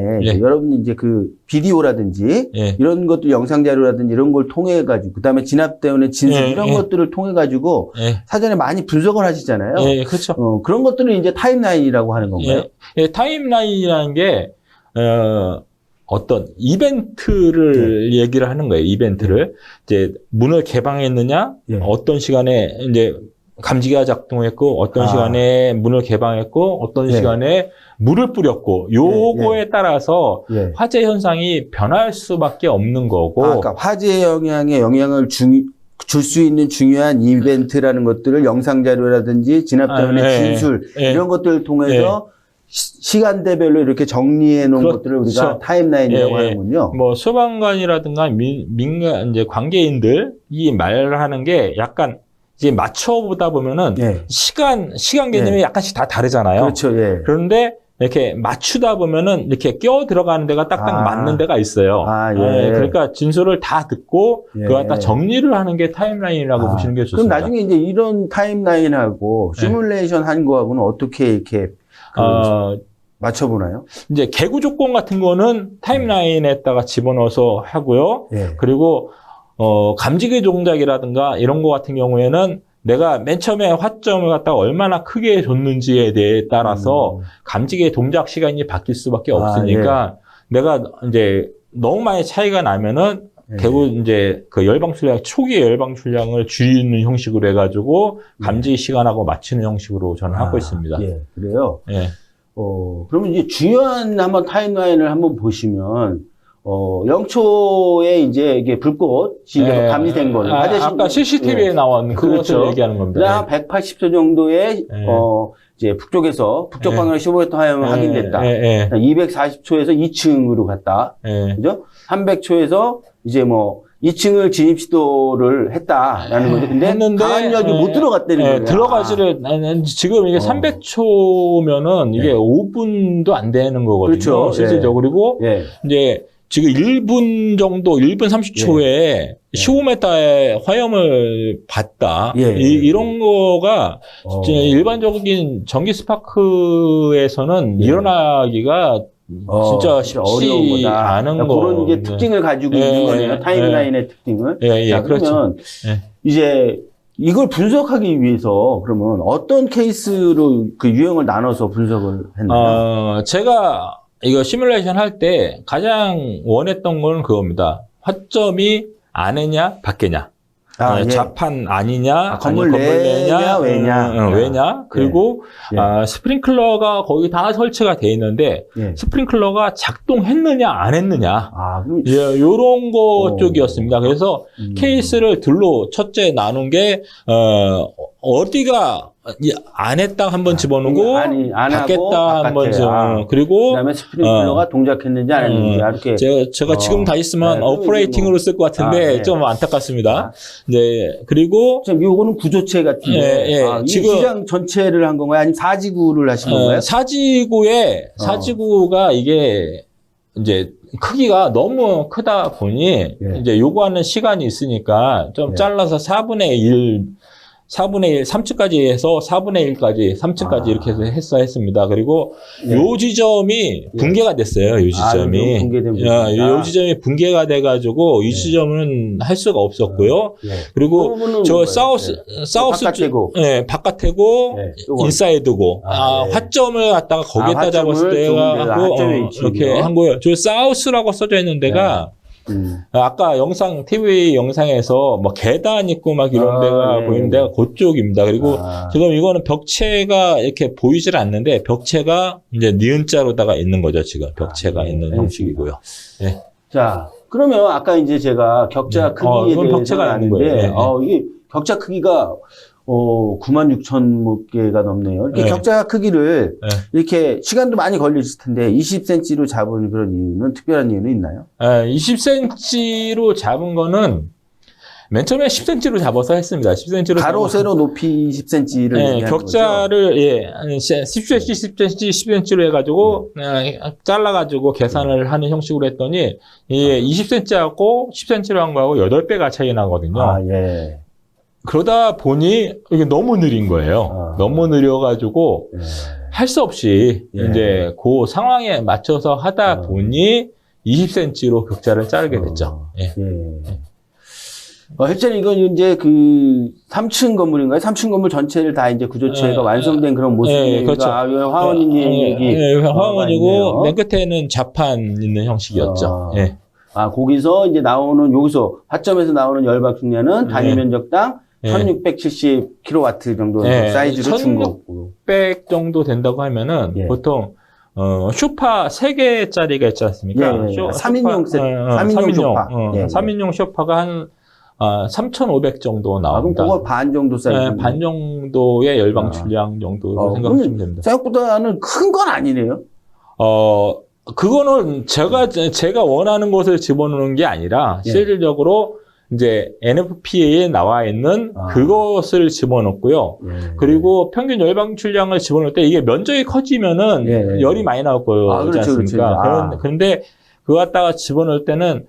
Speaker 1: 여러분이 이제 그 비디오라든지 이런 것들 영상 자료라든지 이런 걸 통해 가지고 그다음에 진압대원의 진술 이런 것들을 통해 가지고 사전에 많이 분석을 하시잖아요.
Speaker 2: 그렇죠.
Speaker 1: 그런 것들은 이제 타임라인이라고 하는 건가요?
Speaker 2: 타임라인이라는 게 어떤 이벤트를 얘기를 하는 거예요. 이벤트를 이제 문을 개방했느냐, 어떤 시간에 이제 감지기가 작동했고, 어떤 시간에 문을 개방했고, 어떤 시간에 물을 뿌렸고, 요거에 따라서 화재 현상이 변할 수밖에 없는 거고.
Speaker 1: 그러니까 화재 영향을 줄 수 있는 중요한 이벤트라는 것들을 영상 자료라든지 진압대원의 진술 이런 것들을 통해서 시간대별로 이렇게 정리해 놓은 것들을 우리가 타임라인이라고 하는군요.
Speaker 2: 뭐 소방관이라든가 민간 이제 관계인들이 말하는 게 약간 이제 맞춰보다 보면은 시간 개념이 약간씩 다 다르잖아요.
Speaker 1: 그렇죠.
Speaker 2: 그런데 이렇게 맞추다 보면은 이렇게 껴 들어가는 데가 딱딱 맞는 데가 있어요. 그러니까 진술을 다 듣고 그걸 갖다 정리를 하는 게 타임라인이라고 보시는 게 좋습니다.
Speaker 1: 그럼 나중에 이제 이런 타임라인하고 시뮬레이션 한 거하고는 어떻게 이렇게 맞춰보나요?
Speaker 2: 이제 개구 조건 같은 거는 타임라인에다가 집어넣어서 하고요. 그리고 감지기 동작이라든가 이런 거 같은 경우에는 내가 맨 처음에 화점을 갖다가 얼마나 크게 줬는지에 대해 따라서 감지기의 동작 시간이 바뀔 수밖에 없으니까 내가 이제 너무 많이 차이가 나면은 결국 이제 그 열방 출량, 초기 열방 출량을 줄이는 형식으로 해가지고 감지 시간하고 맞추는 형식으로 저는 하고 있습니다.
Speaker 1: 예, 그래요?
Speaker 2: 예.
Speaker 1: 그러면 이제 주요한 한번 타임라인을 한번 보시면, 0초에 이제 이게 불꽃이 감지된 거는.
Speaker 2: 아까 CCTV에 나온 그것을 얘기하는 겁니다.
Speaker 1: 180도 정도의, 이제 북쪽에서, 북쪽 방향으로 15m 하향을 확인됐다. 240초에서 2층으로 갔다. 그죠? 300초에서 이제 뭐 2층을 진입 시도를 했다라는 거죠. 근데 강압력이 못 들어갔다는 거예요.
Speaker 2: 들어가지를 지금 이게 300초면은 이게 5분도 안 되는 거거든요.
Speaker 1: 그렇죠.
Speaker 2: 실질적으로. 그리고 이제 지금 1분 정도, 1분 30초에 15m의 화염을 봤다. 이런 거가 일반적인 전기 스파크에서는 일어나기가 진짜 쉽지 않은 거.
Speaker 1: 그런 이제 특징을 가지고 있는 거네요. 타임라인의 특징을. 자,
Speaker 2: 그렇죠.
Speaker 1: 그러면 이제 이걸 분석하기 위해서 그러면 어떤 케이스로 그 유형을 나눠서 분석을 했나요?
Speaker 2: 제가 이거 시뮬레이션 할 때 가장 원했던 건 그겁니다. 화점이 안에냐, 밖에냐. 자판 아니냐,
Speaker 1: 건물 내냐,
Speaker 2: 왜냐. 그리고 스프링클러가 거기 다 설치가 돼 있는데 스프링클러가 작동했느냐, 안 했느냐. 요런 거 쪽이었습니다. 그래서 케이스를 둘로 첫째 나눈 게 어디가 안 했다 한번 집어넣고 밖에다 한번 집어넣고 그리고
Speaker 1: 그다음에 스프링클러가 동작했는지 안 했는지 이렇게
Speaker 2: 제가 지금 다 있으면 오퍼레이팅으로 쓸 것 같은데 좀 안타깝습니다. 네, 그리고
Speaker 1: 지금 요거는 구조체 같은데 지금 시장 전체를 한 건가요? 아니면 사지구를 하신 건가요?
Speaker 2: 사지구가 이게 이제 크기가 너무 크다 보니 이제 요구하는 시간이 있으니까 좀 잘라서 4분의 1, 3층까지 해서 4분의 1까지, 3층까지 이렇게 해서 했습니다. 그리고 요 지점이 붕괴가 됐어요. 요 지점이. 요 지점이 붕괴가 돼가지고 이 지점은 할 수가 없었고요. 그리고 저 사우스 바깥이고, 인사이드고, 화점을 갖다가 거기에다 잡았을 때가 이렇게 한 거예요. 저 사우스라고 써져 있는 데가 아까 TV 영상에서 뭐 계단 있고 막 이런 데가 보이는 데가 그쪽입니다. 그리고 지금 이거는 벽체가 이렇게 보이질 않는데 벽체가 이제 니은자로다가 있는 거죠. 지금 벽체가 있는 형식이고요.
Speaker 1: 자, 그러면 아까 이제 제가 격자 크기에 대해서 아는데 이게 격자 크기가 96,000 개가 넘네요. 이렇게 격자 크기를 이렇게 시간도 많이 걸리실 텐데 20cm로 잡은 그런 이유는 특별한 이유는 있나요?
Speaker 2: 20cm로 잡은 거는 맨 처음에 10cm로 잡아서 했습니다. 10cm로
Speaker 1: 가로 세로 높이 10cm를
Speaker 2: 격자를 10cm, 10cm로 해가지고 잘라가지고 계산을 하는 형식으로 했더니 20cm하고 10cm로 한 거하고 8배가 차이 나거든요. 그러다 보니 이게 너무 느린 거예요. 너무 느려가지고 할 수 없이 이제 그 상황에 맞춰서 하다 보니 20cm로 격자를 자르게 됐죠.
Speaker 1: 실제로 이건 이제 그 3층 건물인가요? 3층 건물 전체를 다 이제 구조체가 완성된 그런 모습이니까
Speaker 2: 그렇죠.
Speaker 1: 화원님 얘기.
Speaker 2: 화원이고 맨 끝에는 자판 있는 형식이었죠.
Speaker 1: 거기서 이제 나오는 여기서 화점에서 나오는 열박 중량은 단위 면적당 1670kW 정도 사이즈로 준 거고.
Speaker 2: 1600 정도 된다고 하면은 보통 쇼파 3개짜리가 있지 않습니까?
Speaker 1: 3인용 세트, 3인용 쇼파.
Speaker 2: 3인용 쇼파가 한 3,500 정도 나옵니다.
Speaker 1: 그럼 그거 반 정도 사이즈.
Speaker 2: 반 정도의 열방 출량 정도로 생각하시면 됩니다.
Speaker 1: 생각보다는 큰 건 아니네요.
Speaker 2: 그거는 제가 원하는 것을 집어넣는 게 아니라 실질적으로 이제 NFPA에 나와 있는 그것을 집어넣고요. 그리고 평균 열방 출량을 집어넣을 때 이게 면적이 커지면은 열이 많이 나올 거지 않습니까? 그런데 그거 갖다가 집어넣을 때는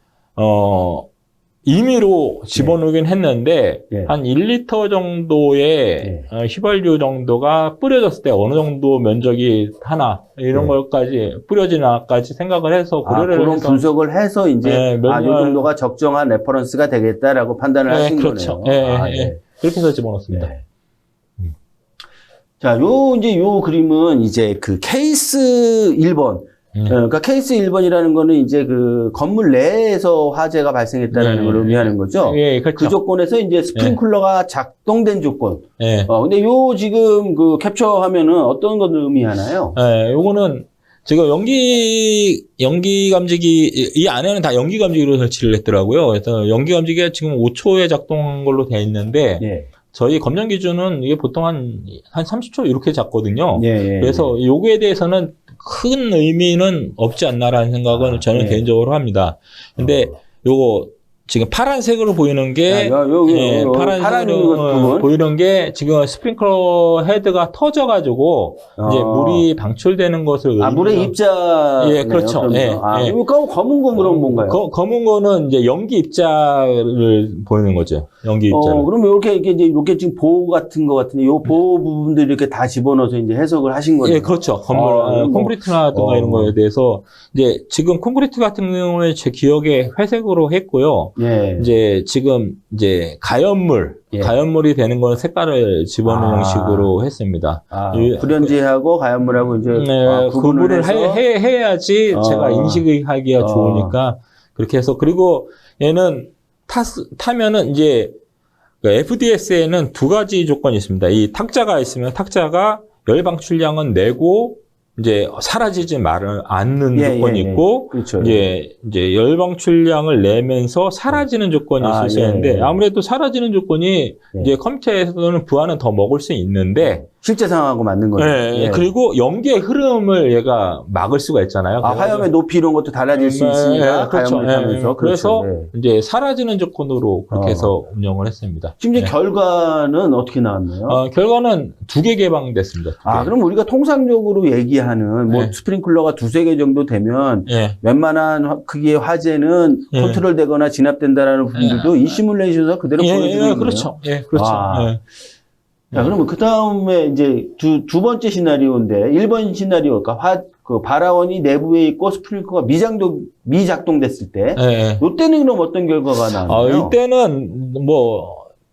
Speaker 2: 임의로 집어넣긴 했는데 한 1리터 정도의 휘발유 정도가 뿌려졌을 때 어느 정도 면적이 하나 이런 걸까지 뿌려지나까지 생각을 해서 고려를
Speaker 1: 그런
Speaker 2: 해서
Speaker 1: 분석을 해서 이제 이 정도가 적정한 레퍼런스가 되겠다라고 판단을 하신
Speaker 2: 그렇죠.
Speaker 1: 거네요.
Speaker 2: 그렇게 해서 집어넣습니다.
Speaker 1: 네. 자, 이제 요 그림은 이제 그 케이스 1번. 그러니까 케이스 1번이라는 거는 이제 그 건물 내에서 화재가 발생했다는 걸 의미하는 거죠.
Speaker 2: 예, 그렇죠.
Speaker 1: 그 조건에서 이제 스프링클러가 작동된 조건.
Speaker 2: 예.
Speaker 1: 근데 요 지금 그 캡처 화면은 어떤 것을 의미하나요?
Speaker 2: 예, 요거는 지금 연기 감지기, 이 안에는 다 연기 감지기로 설치를 했더라고요. 그래서 연기 감지기가 지금 5초에 작동한 걸로 되어 있는데,
Speaker 1: 예.
Speaker 2: 저희 검정 기준은 이게 보통 한 30초 이렇게 잡거든요.
Speaker 1: 예,
Speaker 2: 그래서 요거에 대해서는 큰 의미는 없지 않나라는 생각은 저는 개인적으로 합니다. 근데 요거 지금 파란색으로 보이는 게 파란색으로 보이는 게 지금 스프링클러 헤드가 터져가지고 이제 물이 방출되는 것을
Speaker 1: 물의 입자.
Speaker 2: 예, 그렇죠. 예,
Speaker 1: 예. 검은 건 그럼 뭔가요?
Speaker 2: 검은 거는 이제 연기 입자를 보이는 거죠. 연기 입자를.
Speaker 1: 그럼 이렇게 지금 보호 같은 거 같은데 요 보호 부분들 이렇게 다 집어넣어서 이제 해석을 하신 거예요.
Speaker 2: 예, 그렇죠. 건물 콘크리트라든가 이런 거에 대해서 이제 지금 콘크리트 같은 경우에 제 기억에 회색으로 했고요.
Speaker 1: 예.
Speaker 2: 이제 지금 이제 가연물이 되는 건 색깔을 집어넣는 형식으로 했습니다.
Speaker 1: 불연지하고 가연물하고 이제
Speaker 2: 구분을 해야지 제가 인식하기가 좋으니까 그렇게 해서 그리고 얘는 타면은 이제 FDS에는 두 가지 조건이 있습니다. 이 탁자가 있으면 탁자가 열 방출량은 내고 이제 사라지지 않는 조건이 있고,
Speaker 1: 그렇죠.
Speaker 2: 이제 열 방출량을 내면서 사라지는 조건이 있을 수 있는데, 아무래도 사라지는 조건이 이제 컴퓨터에서는 부하는 더 먹을 수 있는데,
Speaker 1: 실제 상황하고 맞는 거죠.
Speaker 2: 그리고 연기의 흐름을 얘가 막을 수가 있잖아요.
Speaker 1: 화염의 높이 이런 것도 달라질 수 있으니까
Speaker 2: 그렇죠.
Speaker 1: 가연을 타면서.
Speaker 2: 그래서 이제 사라지는 조건으로 그렇게 해서 운영을 했습니다.
Speaker 1: 지금 이제 결과는 어떻게 나왔나요?
Speaker 2: 결과는 2개 개방됐습니다. 2개.
Speaker 1: 그럼 우리가 통상적으로 얘기하는 뭐 스프링클러가 2-3개 정도 되면 웬만한 크기의 화재는 컨트롤되거나 진압된다라는 부분들도 이 시뮬레이션에서 그대로 보여주고 있는 거예요.
Speaker 2: 그렇죠. 그렇죠.
Speaker 1: 자, 그러면 그 다음에 이제 두 번째 시나리오인데, 1번 시나리오가 그 발화원이 내부에 있고 스프링클러가 미작동됐을 때, 이때는 그럼 어떤 결과가 나왔나요?
Speaker 2: 이때는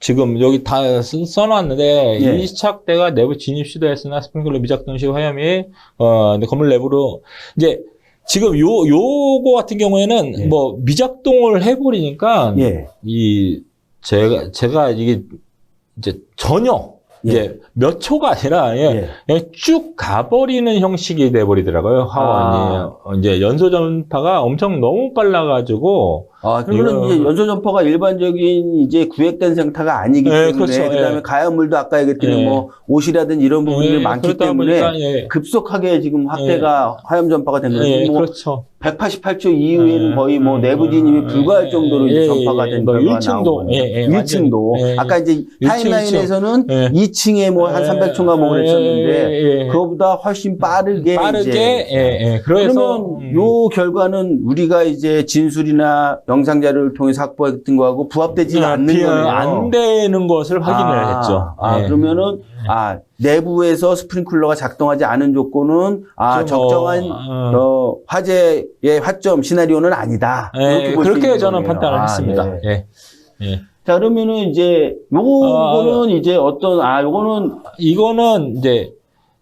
Speaker 2: 지금 여기 다 써놨는데, 이착대가 내부 진입 시도했으나 스프링클러 미작동 시 화염이, 건물 내부로, 이제, 지금 요거 같은 경우에는 미작동을 해버리니까, 제가 이게, 이제 전혀, 이제 몇 초가 아니라 그냥 쭉 가버리는 형식이 돼버리더라고요. 화원이 이제 연소 전파가 엄청 너무 빨라가지고
Speaker 1: 그러면 이제 연소 전파가 일반적인 이제 구획된 생태가 아니기 때문에
Speaker 2: 그렇죠.
Speaker 1: 그다음에 가연물도 아까 얘기했던 옷이라든지 이런 부분들이 많기 때문에 급속하게 지금 확대가 화염 전파가 된 거죠.
Speaker 2: 그렇죠.
Speaker 1: 188초 이후에는 거의 내부 진입이 불가할 정도로 이제 전파가 된 결과가 나오고 1층도 아까 이제 타임라인에서는 2층에 한 300초가 그랬었는데 그거보다 훨씬 빠르게
Speaker 2: 그래서
Speaker 1: 그러면 요 결과는 우리가 이제 진술이나 영상 자료를 통해서 확보했던 거하고 부합되지 않는 거네요.
Speaker 2: 안 되는 것을 확인을 했죠.
Speaker 1: 그러면은 내부에서 스프링클러가 작동하지 않은 조건은 적정한 화재의 화점 시나리오는 아니다.
Speaker 2: 그렇게 저는 판단을 했습니다.
Speaker 1: 자, 그러면은 이제 요거는 이제
Speaker 2: 이거는 이제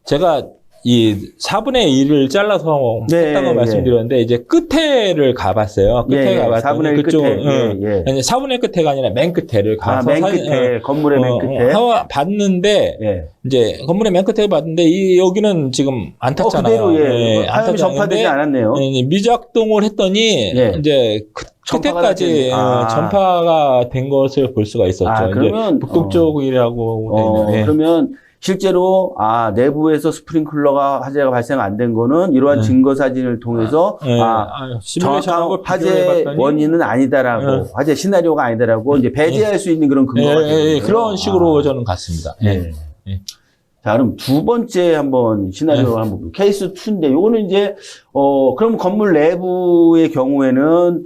Speaker 2: 제가 이 4분의 1을 잘라서 했다고 말씀드렸는데 이제 끝에를 가봤어요. 끝에 가봤더니
Speaker 1: 4분의 1
Speaker 2: 그쪽
Speaker 1: 끝에
Speaker 2: 4분의 1 끝에가 아니라 맨 끝에를 가서
Speaker 1: 맨 끝에 건물의 맨 끝에
Speaker 2: 봤는데 이제 건물의 맨 끝에 봤는데 여기는 지금 안 탔잖아요.
Speaker 1: 그대로 화염이 전파되지 않았네요.
Speaker 2: 미작동을 했더니 이제 끝에까지 전파가 된 것을 볼 수가 있었죠.
Speaker 1: 그러면
Speaker 2: 북동쪽이라고
Speaker 1: 그러면 실제로 내부에서 스프링클러가 화재가 발생 안 된 거는 이러한 증거 사진을 통해서 정확한 화재 원인은 아니다라고 화재 시나리오가 아니다라고 이제 배제할 수 있는 그런 근거가
Speaker 2: 그런 식으로 저는 갔습니다.
Speaker 1: 자, 그럼 두 번째 한번 시나리오 한번 케이스 2인데 요거는 이제 그럼 건물 내부의 경우에는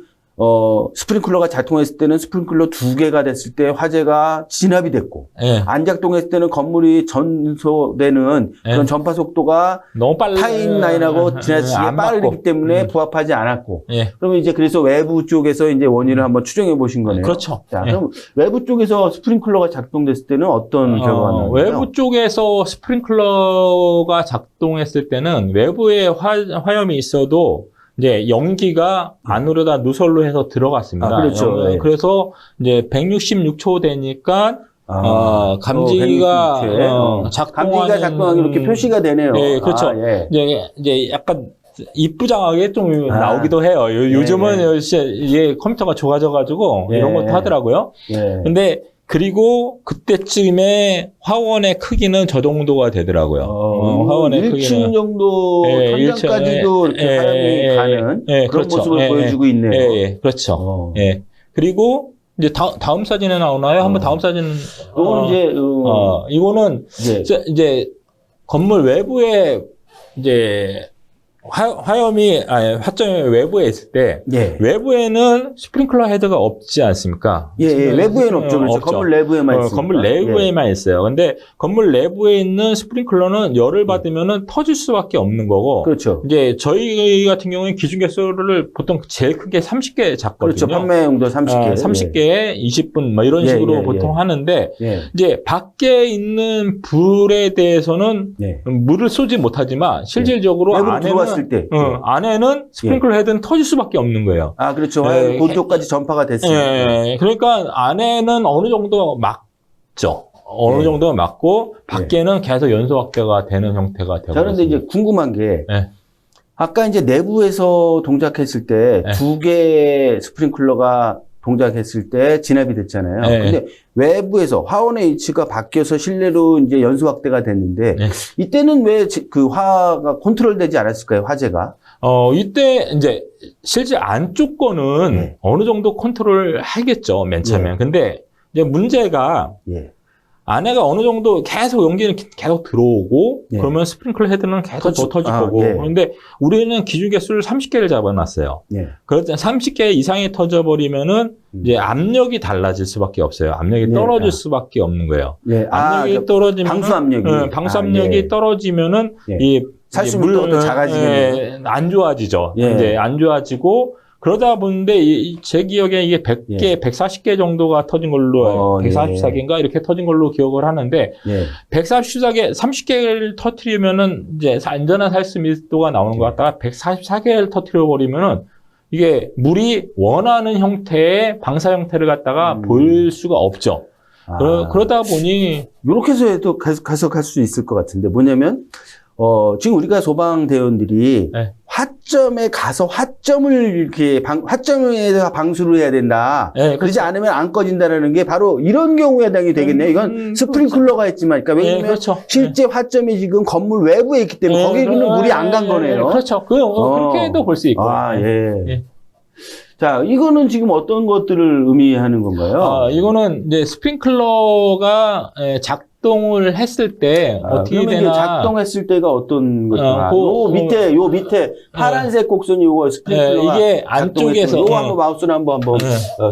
Speaker 1: 스프링클러가 작동했을 때는 스프링클러 2개가 됐을 때 화재가 진압이 됐고,
Speaker 2: 예.
Speaker 1: 안 작동했을 때는 건물이 전소되는 그런 전파 속도가
Speaker 2: 너무 빨리
Speaker 1: 타임라인하고 지나치게 빠르기 때문에 부합하지 않았고,
Speaker 2: 예.
Speaker 1: 그러면 이제 그래서 외부 쪽에서 이제 원인을 한번 추정해 보신 거네요.
Speaker 2: 그렇죠.
Speaker 1: 자,
Speaker 2: 예.
Speaker 1: 그럼 외부 쪽에서 스프링클러가 작동됐을 때는 어떤 결과가 나나요?
Speaker 2: 외부 쪽에서 스프링클러가 작동했을 때는 외부에 화염이 있어도 이제 연기가 안으로 다 누설로 해서 들어갔습니다.
Speaker 1: 그렇죠. 네.
Speaker 2: 그래서 이제 166초 되니까 감지기가
Speaker 1: 감지기가 작동하기 이렇게 표시가 되네요.
Speaker 2: 네, 그렇죠.
Speaker 1: 예.
Speaker 2: 이제 약간 이쁘장하게 좀 나오기도 해요. 요즘은 이게 컴퓨터가 좋아져가지고 이런 것도 하더라고요. 근데 그리고 그때쯤에 화원의 크기는 저 정도가 되더라고요. 화원의
Speaker 1: 1층
Speaker 2: 크기는
Speaker 1: 정도 천장까지도 이렇게 화염이 가는 그런
Speaker 2: 그렇죠.
Speaker 1: 모습을 보여주고 있네요.
Speaker 2: 그렇죠. 그리고 이제 다음 사진에 나오나요? 한번 다음 사진은 이거는 이제 건물 외부에 이제 화점이 외부에 있을 때 외부에는 스프링클러 헤드가 없지 않습니까?
Speaker 1: 외부에는 없죠. 그렇죠. 건물 내부에만 있어요.
Speaker 2: 건물 내부에만 있어요. 근데 건물 내부에 있는 스프링클러는 열을 받으면은 터질 수밖에 없는 거고.
Speaker 1: 그렇죠.
Speaker 2: 이제 저희 같은 경우에 기준 개수를 보통 제일 크게 30개 잡거든요.
Speaker 1: 그렇죠. 판매용도 30개.
Speaker 2: 30개에 20분 뭐 이런 식으로 보통 하는데 이제 밖에 있는 불에 대해서는 물을 쏘지 못하지만 실질적으로 안에는 안에는 스프링클러 헤드는 터질 수밖에 없는 거예요.
Speaker 1: 그렇죠. 그쪽까지 전파가 됐으니까.
Speaker 2: 그러니까 안에는 어느 정도 막죠. 어느 정도 막고 밖에는 계속 연소 확대가 되는 형태가 되고.
Speaker 1: 그런데 이제 궁금한 게 아까 이제 내부에서 동작했을 때 2개의 스프링클러가 동작했을 때 진압이 됐잖아요. 근데 외부에서 화원의 위치가 바뀌어서 실내로 이제 연소 확대가 됐는데 이때는 왜 그 화가 컨트롤되지 않았을까요? 화재가?
Speaker 2: 이때 이제 실제 안쪽 거는 어느 정도 컨트롤 하겠죠. 맨 처음에. 근데 이제 문제가 안에가 어느 정도 계속 연기는 계속 들어오고 그러면 스프링클러 헤드는 계속 더 터질 거고 그런데 우리는 기준 개수를 30개를 잡아놨어요. 그렇죠. 30개 이상이 터져버리면은 이제 압력이 달라질 수밖에 없어요. 압력이 떨어질 수밖에 없는 거예요. 압력이 떨어지면
Speaker 1: 방수 압력이
Speaker 2: 방수 압력이 떨어지면은 이
Speaker 1: 살수물도 작아지게
Speaker 2: 안 좋아지죠. 이제 안 좋아지고 그러다 보는데 제 기억에 이게 100개, 140개 정도가 터진 걸로 144개인가 이렇게 터진 걸로 기억을 하는데 144개, 30개를 터트리면은 이제 안전한 살수 밀도가 나오는 것 같다가 144개를 터트려 버리면은 이게 물이 원하는 형태의 방사 형태를 갖다가 보일 수가 없죠. 그러다 보니
Speaker 1: 이렇게 해서 계속 할 수 있을 것 같은데 뭐냐면 지금 우리가 소방대원들이 화점에 가서 화점을 이렇게 화점에서 방수를 해야 된다. 그러지 않으면 안 꺼진다라는 게 바로 이런 경우에 해당이 되겠네요. 이건 스프링클러가 했지만, 그러니까 왜냐면 실제 화점이 지금 건물 외부에 있기 때문에 거기는 물이 안 간 거네요.
Speaker 2: 그렇죠. 그렇게도 볼 수 있고.
Speaker 1: 자, 이거는 지금 어떤 것들을 의미하는 건가요?
Speaker 2: 이거는 이제 스프링클러가 작동을 했을 때 어떻게 되나?
Speaker 1: 작동했을 때가 어떤 것인가? 요 밑에 파란색 곡선이 요거 스프링클러가
Speaker 2: 이게 안쪽에서
Speaker 1: 요거 한번 마우스로 한번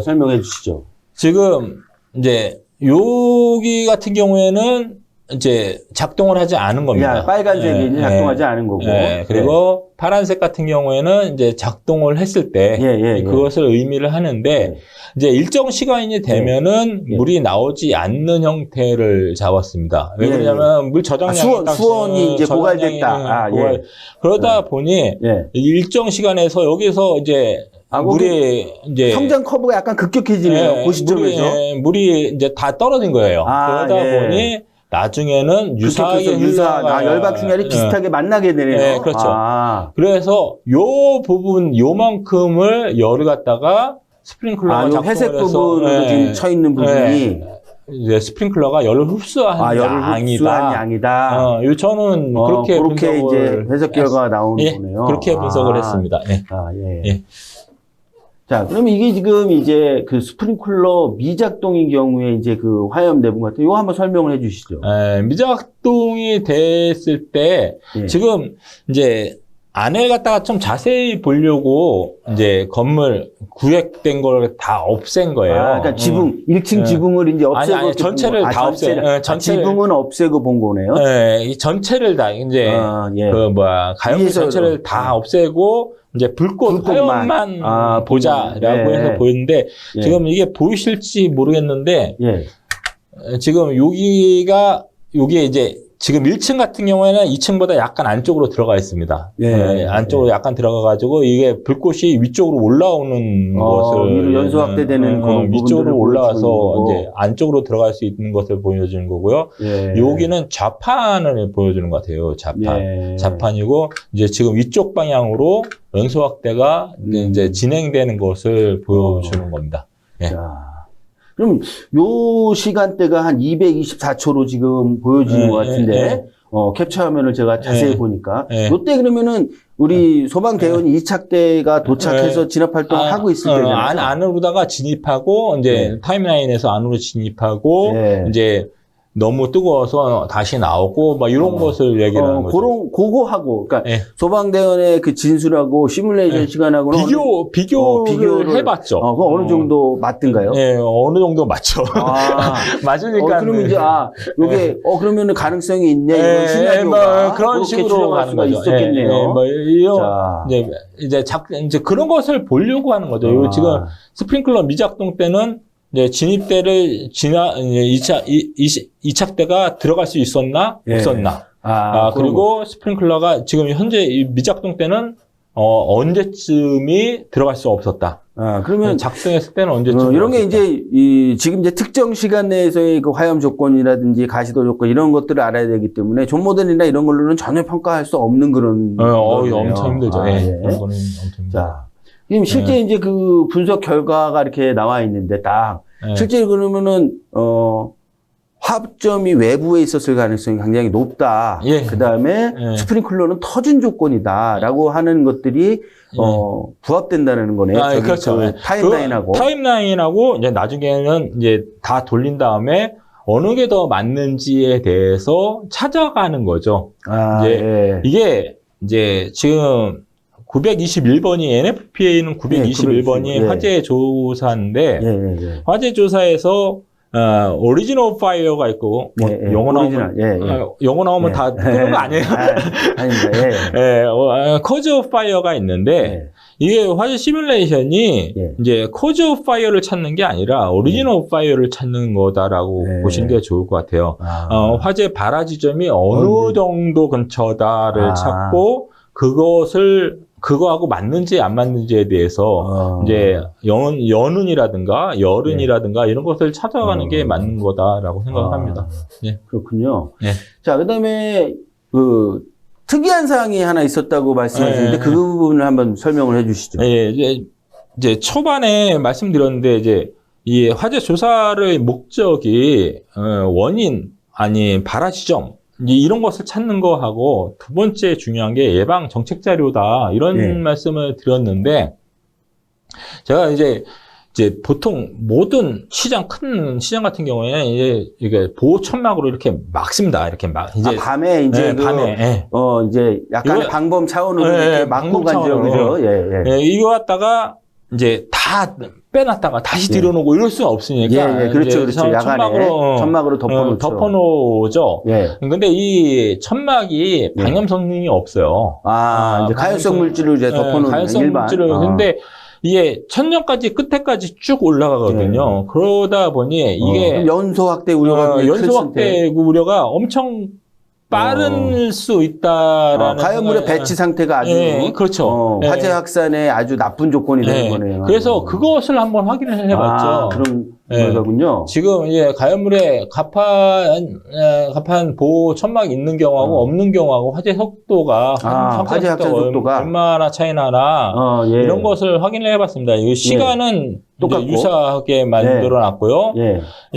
Speaker 1: 설명해 주시죠.
Speaker 2: 지금 이제 여기 같은 경우에는 이제 작동을 하지 않은 겁니다.
Speaker 1: 빨간색이 작동하지 않은 거고.
Speaker 2: 그리고 파란색 같은 경우에는 이제 작동을 했을 때 그것을 의미를 하는데 이제 일정 시간이 되면은 물이 나오지 않는 형태를 잡았습니다. 왜 그러냐면 물 저장량이
Speaker 1: 수온이 이제 고갈됐다.
Speaker 2: 그러다 보니 일정 시간에서 여기서 이제 물이 이제
Speaker 1: 성장 커브가 약간 급격해지네요. 그 시점에서
Speaker 2: 물이 이제 다 떨어진 거예요. 그러다 보니 나중에는 유사하게
Speaker 1: 열박승열이 비슷하게 만나게 되네요.
Speaker 2: 그렇죠. 그래서 요 부분 요만큼을 열을 갖다가 스프링클러가 작동을
Speaker 1: 회색
Speaker 2: 해서
Speaker 1: 부분으로 지금 쳐 있는 부분이
Speaker 2: 이제 스프링클러가 열을 흡수한
Speaker 1: 양이다.
Speaker 2: 저는 그렇게
Speaker 1: 이제 해석 결과가 나오는 거네요.
Speaker 2: 그렇게 분석을 했습니다.
Speaker 1: 자, 그러면 이게 지금 이제 그 스프링클러 미작동인 경우에 이제 그 화염 내분 같은 이거 한번 설명을 해 주시죠.
Speaker 2: 미작동이 됐을 때 지금 이제 안을 갖다가 좀 자세히 보려고 이제 건물 구획된 걸 다 없앤 거예요.
Speaker 1: 그러니까 지붕, 1층 지붕을 이제 없애고.
Speaker 2: 아니, 전체를 다 없애요.
Speaker 1: 지붕은 없애고 본 거네요.
Speaker 2: 네, 이 전체를 다 이제 가연물 전체를 다 없애고 이제 불꽃 화염만 보자라고 해서 보였는데 지금 이게 보이실지 모르겠는데 지금 여기에 이제 지금 1층 같은 경우에는 2층보다 약간 안쪽으로 들어가 있습니다. 안쪽으로 약간 들어가가지고 이게 불꽃이 위쪽으로 올라오는 것을
Speaker 1: 연소 확대되는
Speaker 2: 위쪽으로 올라와서 이제 안쪽으로 들어갈 수 있는 것을 보여주는 거고요. 여기는 좌판을 보여주는 것 같아요. 좌판이고 이제 지금 위쪽 방향으로 연소 확대가 이제 진행되는 것을 보여주는 겁니다.
Speaker 1: 그럼 요 시간대가 한 224초로 지금 보여지는 것 같은데 캡처 화면을 제가 자세히 보니까 요때 그러면은 우리 소방대원이 이착대가 도착해서 진압 활동을 하고 있을 때잖아요.
Speaker 2: 안으로다가 진입하고 이제 타임라인에서 안으로 진입하고 이제 너무 뜨거워서 다시 나오고 막 이런 것을 얘기를 하는 거죠.
Speaker 1: 그거하고 그러니까 맞아의 그 진술하고 시뮬레이션 시간하고는
Speaker 2: 비교를 해봤죠.
Speaker 1: 그거 어느 정도 맞든가요?
Speaker 2: 네, 어느 정도 맞죠. 맞으니까.
Speaker 1: 그러면 이제 요게 그러면은 가능성이 있네. 이런 시나리오가
Speaker 2: 그런 식으로 가는
Speaker 1: 수가
Speaker 2: 거죠.
Speaker 1: 있었겠네요.
Speaker 2: 이제 그런 것을 보려고 하는 거죠. 지금 스프링클러 미작동 때는 이제 진입대를 이착대가 들어갈 수 있었나 없었나. 그리고 스프링클러가 지금 현재 미작동 때는 언제쯤이 들어갈 수 없었다.
Speaker 1: 그러면
Speaker 2: 작동했을 때는 언제쯤
Speaker 1: 이런 게 이제 지금 이제 특정 시간 내에서의 그 화염 조건이라든지 가시도 조건 이런 것들을 알아야 되기 때문에 존 모델이나 이런 걸로는 전혀 평가할 수 없는 그런
Speaker 2: 엄청 힘들죠. 그런 거는 엄청 힘들죠.
Speaker 1: 지금 실제 이제 그 분석 결과가 이렇게 나와 있는데 실제 그러면은 화점이 외부에 있었을 가능성이 굉장히 높다. 그 다음에 스프링클러는 터진 조건이다라고 하는 것들이 부합된다는 거네요.
Speaker 2: 그렇죠. 타임라인하고 이제 나중에는 이제 다 돌린 다음에 어느 게 더 맞는지에 대해서 찾아가는 거죠. 이게 이제 지금 921번이 NFPA는 921번이 화재 조사인데 화재 조사에서 오리지널 파이어가 있고 영어 나오면 다 끄는 거 아니에요? 아닙니다. 코즈 오브 파이어가 있는데 이게 화재 시뮬레이션이 이제 코즈 오브 파이어를 찾는 게 아니라 오리지널 파이어를 찾는 거다라고 보시는 게 좋을 것 같아요. 화재 발화 지점이 어느 정도 근처다를 찾고 그거하고 맞는지 안 맞는지에 대해서 이제 연운이라든가 열운이라든가 이런 것을 찾아가는 게 맞는 거다라고 생각합니다.
Speaker 1: 그렇군요. 자, 그다음에 그 특이한 사항이 하나 있었다고 말씀하셨는데 그 부분을 한번 설명을 해주시죠.
Speaker 2: 이제 초반에 말씀드렸는데 이제 이 화재 조사의 목적이 원인 아니 발화 지점 이런 것을 찾는 거하고 두 번째 중요한 게 예방 정책 자료다 이런 말씀을 드렸는데 제가 이제 보통 모든 큰 시장 같은 경우에는 이게 보호 천막으로 이렇게 막습니다. 이렇게 이제
Speaker 1: 밤에 이제 이제 약간 방범 차원으로 이렇게 막고 간죠, 그죠?
Speaker 2: 이거 갖다가 이제 다 빼놨다가 다시 들여놓고 이럴 수는 없으니까.
Speaker 1: 그렇죠. 야간에 천막으로
Speaker 2: 덮어놓죠. 근데 이 천막이 방염 성능이 없어요.
Speaker 1: 이제 가연성 물질을 이제 덮어놓는
Speaker 2: 가연성
Speaker 1: 일반.
Speaker 2: 물질을. 근데 이게 천정까지 끝에까지 쭉 올라가거든요. 그러다 보니 이게
Speaker 1: 연소 확대 우려가
Speaker 2: 우려가 엄청 빠를 수 있다라는
Speaker 1: 가연물의 배치 상태가 아주
Speaker 2: 그렇죠.
Speaker 1: 화재 확산에 아주 나쁜 조건이 되는 거네요.
Speaker 2: 그래서 그것을 한번 확인을 해봤죠.
Speaker 1: 그런 거군요.
Speaker 2: 지금 이제 가연물에 가판 보호 천막이 있는 경우하고 없는 경우하고 화재 속도가
Speaker 1: 화재 확산 속도가
Speaker 2: 얼마나 차이 나나 이런 것을 확인을 해봤습니다. 이 시간은 이제 유사하게 만들어놨고요.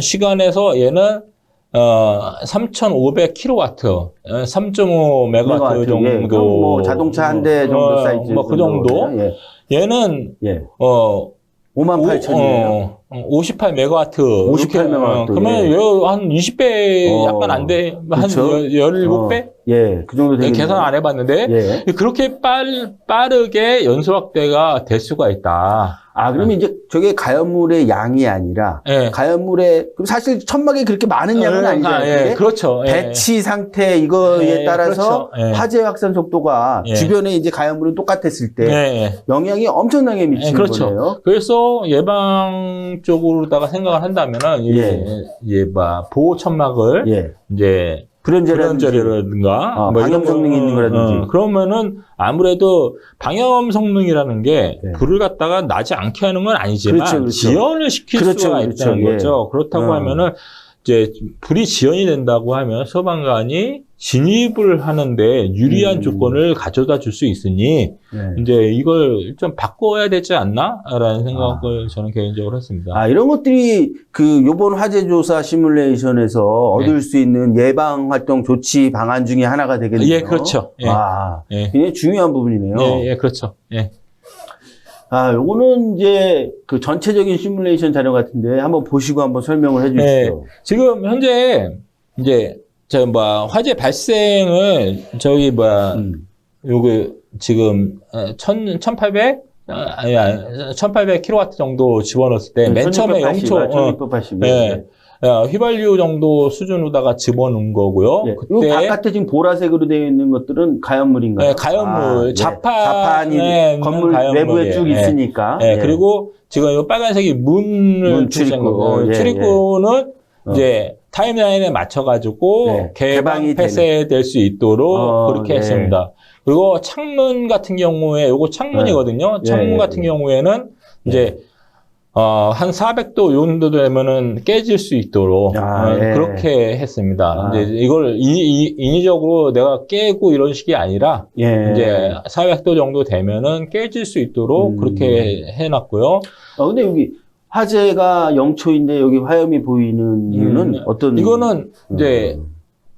Speaker 2: 시간에서 얘는 3,500kW, 3.5 메가와트 정도.
Speaker 1: 뭐 자동차 한 대 정도 사이즈.
Speaker 2: 그 정도. 얘는
Speaker 1: 58,000이에요.
Speaker 2: 58메가와트.
Speaker 1: 58메가와트.
Speaker 2: 그러면
Speaker 1: 예.
Speaker 2: 한 20배 약간 안 돼. 한
Speaker 1: 그쵸?
Speaker 2: 17배?
Speaker 1: 예, 그 정도 되겠네요.
Speaker 2: 계산 안 해봤는데
Speaker 1: 예.
Speaker 2: 그렇게 빠르게 연소 확대가 될 수가 있다.
Speaker 1: 아, 그러면 이제 저게 가연물의 양이 아니라
Speaker 2: 예.
Speaker 1: 가연물의 그럼 사실 천막에 그렇게 많은 양은 아니잖아요.
Speaker 2: 예,
Speaker 1: 근데
Speaker 2: 그렇죠. 예.
Speaker 1: 배치 상태 이거에
Speaker 2: 예,
Speaker 1: 따라서
Speaker 2: 그렇죠. 예.
Speaker 1: 화재 확산 속도가
Speaker 2: 예.
Speaker 1: 주변에 이제 가연물은 똑같았을 때
Speaker 2: 예.
Speaker 1: 영향이 엄청나게 미치는
Speaker 2: 그렇죠.
Speaker 1: 거네요.
Speaker 2: 그래서 예방 쪽으로다가 생각을 한다면은 보호 천막을
Speaker 1: 예.
Speaker 2: 이제
Speaker 1: 불연제라든지
Speaker 2: 불연제라든가
Speaker 1: 방염 성능이 있는 거라든지
Speaker 2: 그러면은 아무래도 방염 성능이라는 게
Speaker 1: 네.
Speaker 2: 불을 갖다가 나지 않게 하는 건 아니지만
Speaker 1: 그렇죠, 그렇죠.
Speaker 2: 지연을 시킬
Speaker 1: 그렇죠,
Speaker 2: 수가
Speaker 1: 그렇죠.
Speaker 2: 있다는
Speaker 1: 예.
Speaker 2: 거죠. 그렇다고 하면은 이제 불이 지연이 된다고 하면 소방관이 진입을 하는데 유리한 조건을 가져다 줄 수 있으니
Speaker 1: 네.
Speaker 2: 이제 이걸 좀 바꿔야 되지 않나라는 생각을 저는 개인적으로 했습니다.
Speaker 1: 아, 이런 것들이 그 요번 화재 조사 시뮬레이션에서 얻을 수 있는 예방 활동 조치 방안 중에 하나가 되겠네요.
Speaker 2: 예, 그렇죠. 예.
Speaker 1: 아,
Speaker 2: 예.
Speaker 1: 굉장히 중요한 부분이네요.
Speaker 2: 예, 그렇죠. 예.
Speaker 1: 아, 요거는 이제 그 전체적인 시뮬레이션 자료 같은데 한번 보시고 한번 설명을 해 주시죠.
Speaker 2: 지금 현재 이제 화재 발생을 요거 지금 1800kW 정도 집어넣었을 때 맨 처음에
Speaker 1: 1680.
Speaker 2: 예. 휘발유 정도 수준으로다가 집어넣은 거고요.
Speaker 1: 예.
Speaker 2: 그때
Speaker 1: 요 바깥에 지금 보라색으로 되어 있는 것들은 가연물인가요?
Speaker 2: 네, 가연물,
Speaker 1: 예.
Speaker 2: 자판이
Speaker 1: 건물 내부에 쭉 있으니까.
Speaker 2: 예. 그리고 지금 이 빨간색이 문
Speaker 1: 출입구.
Speaker 2: 출입구는 이제 타임라인에 맞춰가지고
Speaker 1: 개방이
Speaker 2: 폐쇄될 수 있도록 그렇게 했습니다. 그리고 창문 같은 경우에 요거 창문이거든요. 창문 같은 경우에는 이제 한 400도 정도 되면은 깨질 수 있도록 그렇게 했습니다. 이제 이걸 인위적으로 내가 깨고 이런 식이 아니라 이제 400도 정도 되면은 깨질 수 있도록 그렇게 해놨고요.
Speaker 1: 근데 여기 화재가 0초인데 여기 화염이 보이는 이유는 어떤?
Speaker 2: 이거는 이제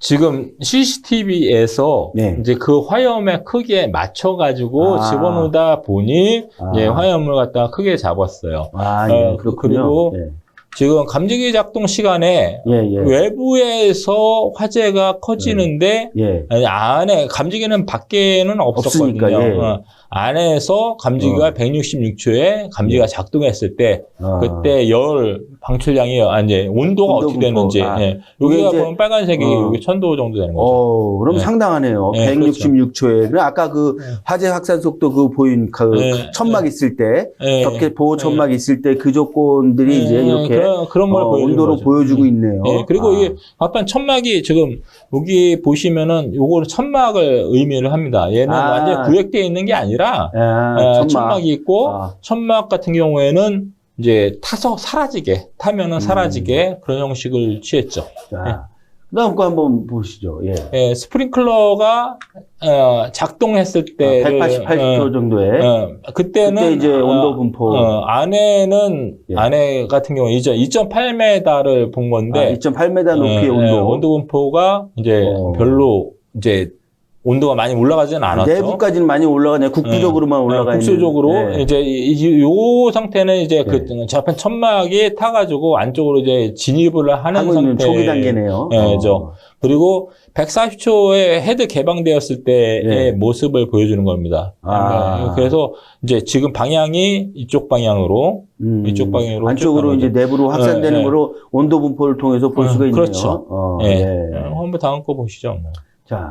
Speaker 2: 지금 CCTV에서 이제 그 화염의 크기에 맞춰가지고 집어넣다 보니 이제 화염을 갖다가 크게 잡았어요.
Speaker 1: 그렇군요.
Speaker 2: 그리고 지금 감지기 작동 시간에 외부에서 화재가 커지는데 안에 감지기는 밖에는 없었거든요. 안에서 감지기가 166초에 감지기가 작동했을 때 그때 열 방출량이 이제 온도가 어떻게 되는지 여기가 보면 빨간색이 여기 1000도 정도 되는 거죠.
Speaker 1: 그럼 상당하네요. 166초에. 그럼 아까 그 화재 확산 속도 그 보인 그 천막 있을 때 덮개 보호 천막 있을 때 그 조건들이 이제 이렇게
Speaker 2: 그런 걸
Speaker 1: 온도로
Speaker 2: 거죠.
Speaker 1: 보여주고 있네요.
Speaker 2: 그리고 이게 앞판 천막이 지금 여기 보시면은 요거는 천막을 의미를 합니다. 얘는 완전 구획되어 있는 게 아니라 천막이 있고 천막 같은 경우에는 이제 타서 타면은 사라지게 그런 형식을 취했죠.
Speaker 1: 그다음 거 한번 보시죠.
Speaker 2: 스프링클러가 작동했을 때
Speaker 1: 188km 정도에
Speaker 2: 그때
Speaker 1: 이제 온도 분포
Speaker 2: 안에 같은 경우 이제 2.8m를 본 건데
Speaker 1: 2.8m 높이의
Speaker 2: 온도 분포가 이제 별로 이제 온도가 많이 올라가지는 않았죠.
Speaker 1: 내부까지는 많이 올라가네요. 국부적으로만 올라가 있는.
Speaker 2: 국수적으로 이제 요 상태는 이제 그 자판 천막이 타가지고 안쪽으로 이제 진입을 하는 상태.
Speaker 1: 초기 단계네요.
Speaker 2: 그리고 140초에 헤드 개방되었을 때의 모습을 보여주는 겁니다. 그래서 이제 지금 방향이 이쪽 방향으로
Speaker 1: 안쪽으로 이제 내부로 확산되는 거로 온도 분포를 통해서 볼 수가 있네요.
Speaker 2: 그렇죠. 한번 다음 거 보시죠.
Speaker 1: 자.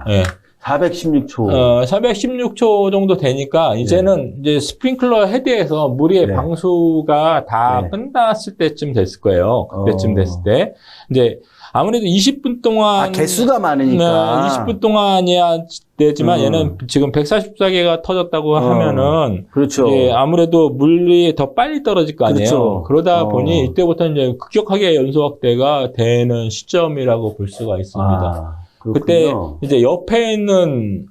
Speaker 1: 416초.
Speaker 2: 416초 정도 되니까 이제는 이제 스프링클러 헤드에서 물의 방수가 다 끝났을 때쯤 됐을 거예요. 그때쯤 됐을 때. 이제 아무래도 20분 동안.
Speaker 1: 개수가 많으니까.
Speaker 2: 20분 동안이야 되지만 얘는 지금 144개가 터졌다고 하면은.
Speaker 1: 그렇죠.
Speaker 2: 아무래도 물이 더 빨리 떨어질 거 아니에요. 그렇죠. 그러다 보니 이때부터 이제 급격하게 연소 확대가 되는 시점이라고 볼 수가 있습니다. 그때 이제 옆에 있는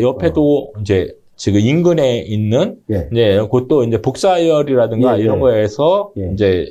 Speaker 2: 옆에도 이제 지금 인근에 있는 이제 그것도 이제 복사열이라든가 이런 거에서 이제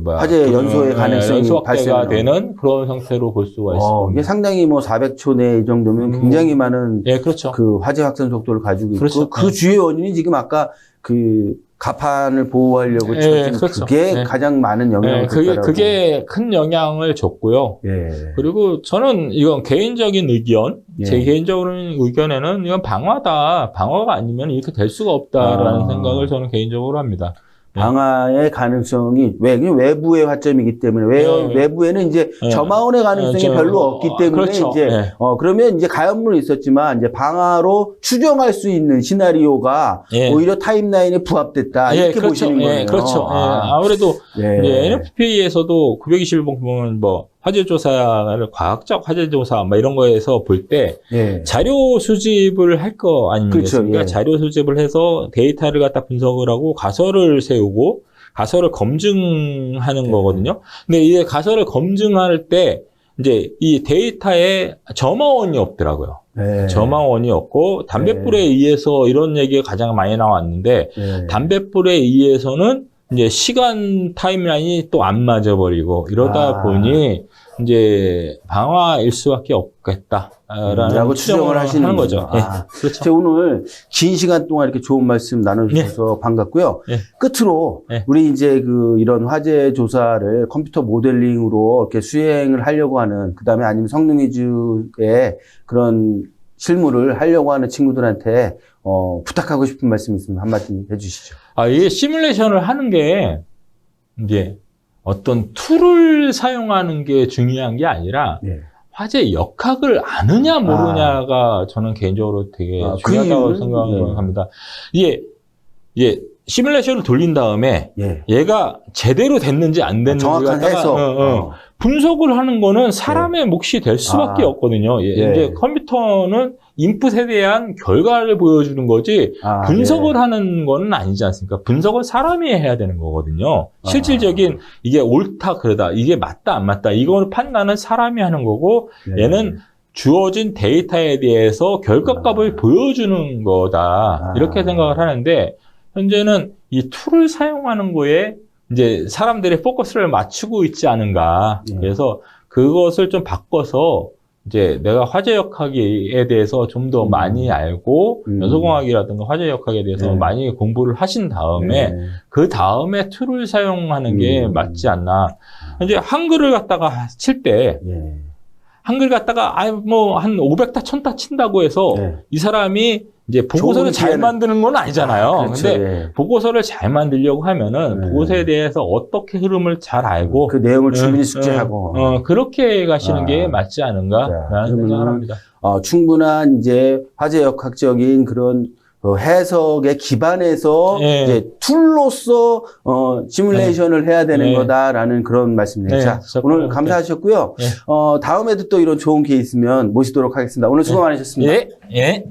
Speaker 1: 화재 연소의 가능성이
Speaker 2: 연소 확대가 되는 그런 형태로 볼 수가 있습니다.
Speaker 1: 이게 상당히 400초 내 이 정도면 굉장히 많은
Speaker 2: 그렇죠.
Speaker 1: 그 화재 확산 속도를 가지고 있고
Speaker 2: 그렇죠.
Speaker 1: 그 주요 원인이 지금 아까 그 가판을 보호하려고
Speaker 2: 예,
Speaker 1: 쳐진
Speaker 2: 그렇죠.
Speaker 1: 그게
Speaker 2: 예.
Speaker 1: 가장 많은 영향을
Speaker 2: 예,
Speaker 1: 줬다라고.
Speaker 2: 그게 큰 영향을 줬고요.
Speaker 1: 예.
Speaker 2: 그리고 저는 이건 개인적인 의견,
Speaker 1: 예.
Speaker 2: 제 개인적인 의견에는 이건 방화다. 방화가 아니면 이렇게 될 수가 없다라는 생각을 저는 개인적으로 합니다.
Speaker 1: 방화의 가능성이 외부의 화점이기 때문에
Speaker 2: 예.
Speaker 1: 외부에는 이제
Speaker 2: 예.
Speaker 1: 점화원의 가능성이
Speaker 2: 예,
Speaker 1: 별로 없기 때문에
Speaker 2: 그렇죠.
Speaker 1: 이제
Speaker 2: 예.
Speaker 1: 그러면 이제 가연물은 있었지만 이제 방화로 추정할 수 있는 시나리오가
Speaker 2: 예.
Speaker 1: 오히려 타임라인에 부합됐다 이렇게
Speaker 2: 그렇죠.
Speaker 1: 보시는 거예요.
Speaker 2: 그렇죠. 아무래도
Speaker 1: 예.
Speaker 2: 이제 NFP에서도 921번 보면 뭐 화재 조사를 과학적 화재 조사 뭐 이런 거에서 볼 때
Speaker 1: 예.
Speaker 2: 자료 수집을 할 거 아니겠습니까?
Speaker 1: 그렇죠. 예.
Speaker 2: 자료 수집을 해서 데이터를 갖다 분석을 하고 가설을 세우고 가설을 검증하는 거거든요. 근데 이게 가설을 검증할 때 이제 이 데이터에 점화원이 없더라고요.
Speaker 1: 예.
Speaker 2: 점화원이 없고 담뱃불에 의해서 이런 얘기가 가장 많이 나왔는데
Speaker 1: 예.
Speaker 2: 담뱃불에 의해서는 이제 시간 타임라인이 또 안 맞아버리고 이러다 보니 이제 방화일 수밖에 없겠다라는 추정을 하시는 거죠. 예.
Speaker 1: 그렇죠. 제가 오늘 긴 시간 동안 이렇게 좋은 말씀 나눠주셔서 반갑고요. 끝으로 우리 이제 이런 화재 조사를 컴퓨터 모델링으로 이렇게 수행을 하려고 하는, 그 다음에 아니면 성능 위주의 그런 실무를 하려고 하는 친구들한테 부탁하고 싶은 말씀 있으면 한마디 해주시죠.
Speaker 2: 이게 시뮬레이션을 하는 게 이제 어떤 툴을 사용하는 게 중요한 게 아니라 화재 역학을 아느냐 모르냐가 저는 개인적으로 되게 중요하다고 생각합니다. 이게 시뮬레이션을 돌린 다음에 얘가 제대로 됐는지 안 됐는지
Speaker 1: 정확한 해석.
Speaker 2: 분석을 하는 거는 사람의 몫이 될 수밖에 없거든요. 이제 컴퓨터는 인풋에 대한 결과를 보여주는 거지 분석을 하는 거는 아니지 않습니까? 분석을 사람이 해야 되는 거거든요. 실질적인 이게 옳다 그러다, 이게 맞다 안 맞다, 이거는 판단은 사람이 하는 거고 얘는 주어진 데이터에 대해서 결과값을 보여주는 거다. 이렇게 생각을 하는데 현재는 이 툴을 사용하는 거에 이제 사람들의 포커스를 맞추고 있지 않은가. 그래서 그것을 좀 바꿔서 이제 내가 화재 역학에 대해서 좀 더 많이 알고 연소공학이라든가 화재 역학에 대해서 많이 공부를 하신 다음에 그 다음에 툴을 사용하는 게 맞지 않나. 이제 한글을 갖다가 칠 때 한글 갖다가 뭐 한 500타 1000타 친다고 해서 이 사람이 이제 보고서를 잘 만드는 건 아니잖아요.
Speaker 1: 그렇죠.
Speaker 2: 근데 보고서를 잘 만들려고 하면은 보고서에 대해서 어떻게 흐름을 잘 알고
Speaker 1: 그 내용을 충분히 숙지하고
Speaker 2: 그렇게 가시는 게 맞지 않은가라는 생각을 합니다.
Speaker 1: 충분한 이제 화재 역학적인 그런 해석에 기반해서 이제 툴로서 시뮬레이션을 해야 되는 거다라는 그런 말씀입니다. 자, 오늘 감사하셨고요. 다음에도 또 이런 좋은 케이스면 모시도록 하겠습니다. 오늘 수고 많으셨습니다.
Speaker 2: 예.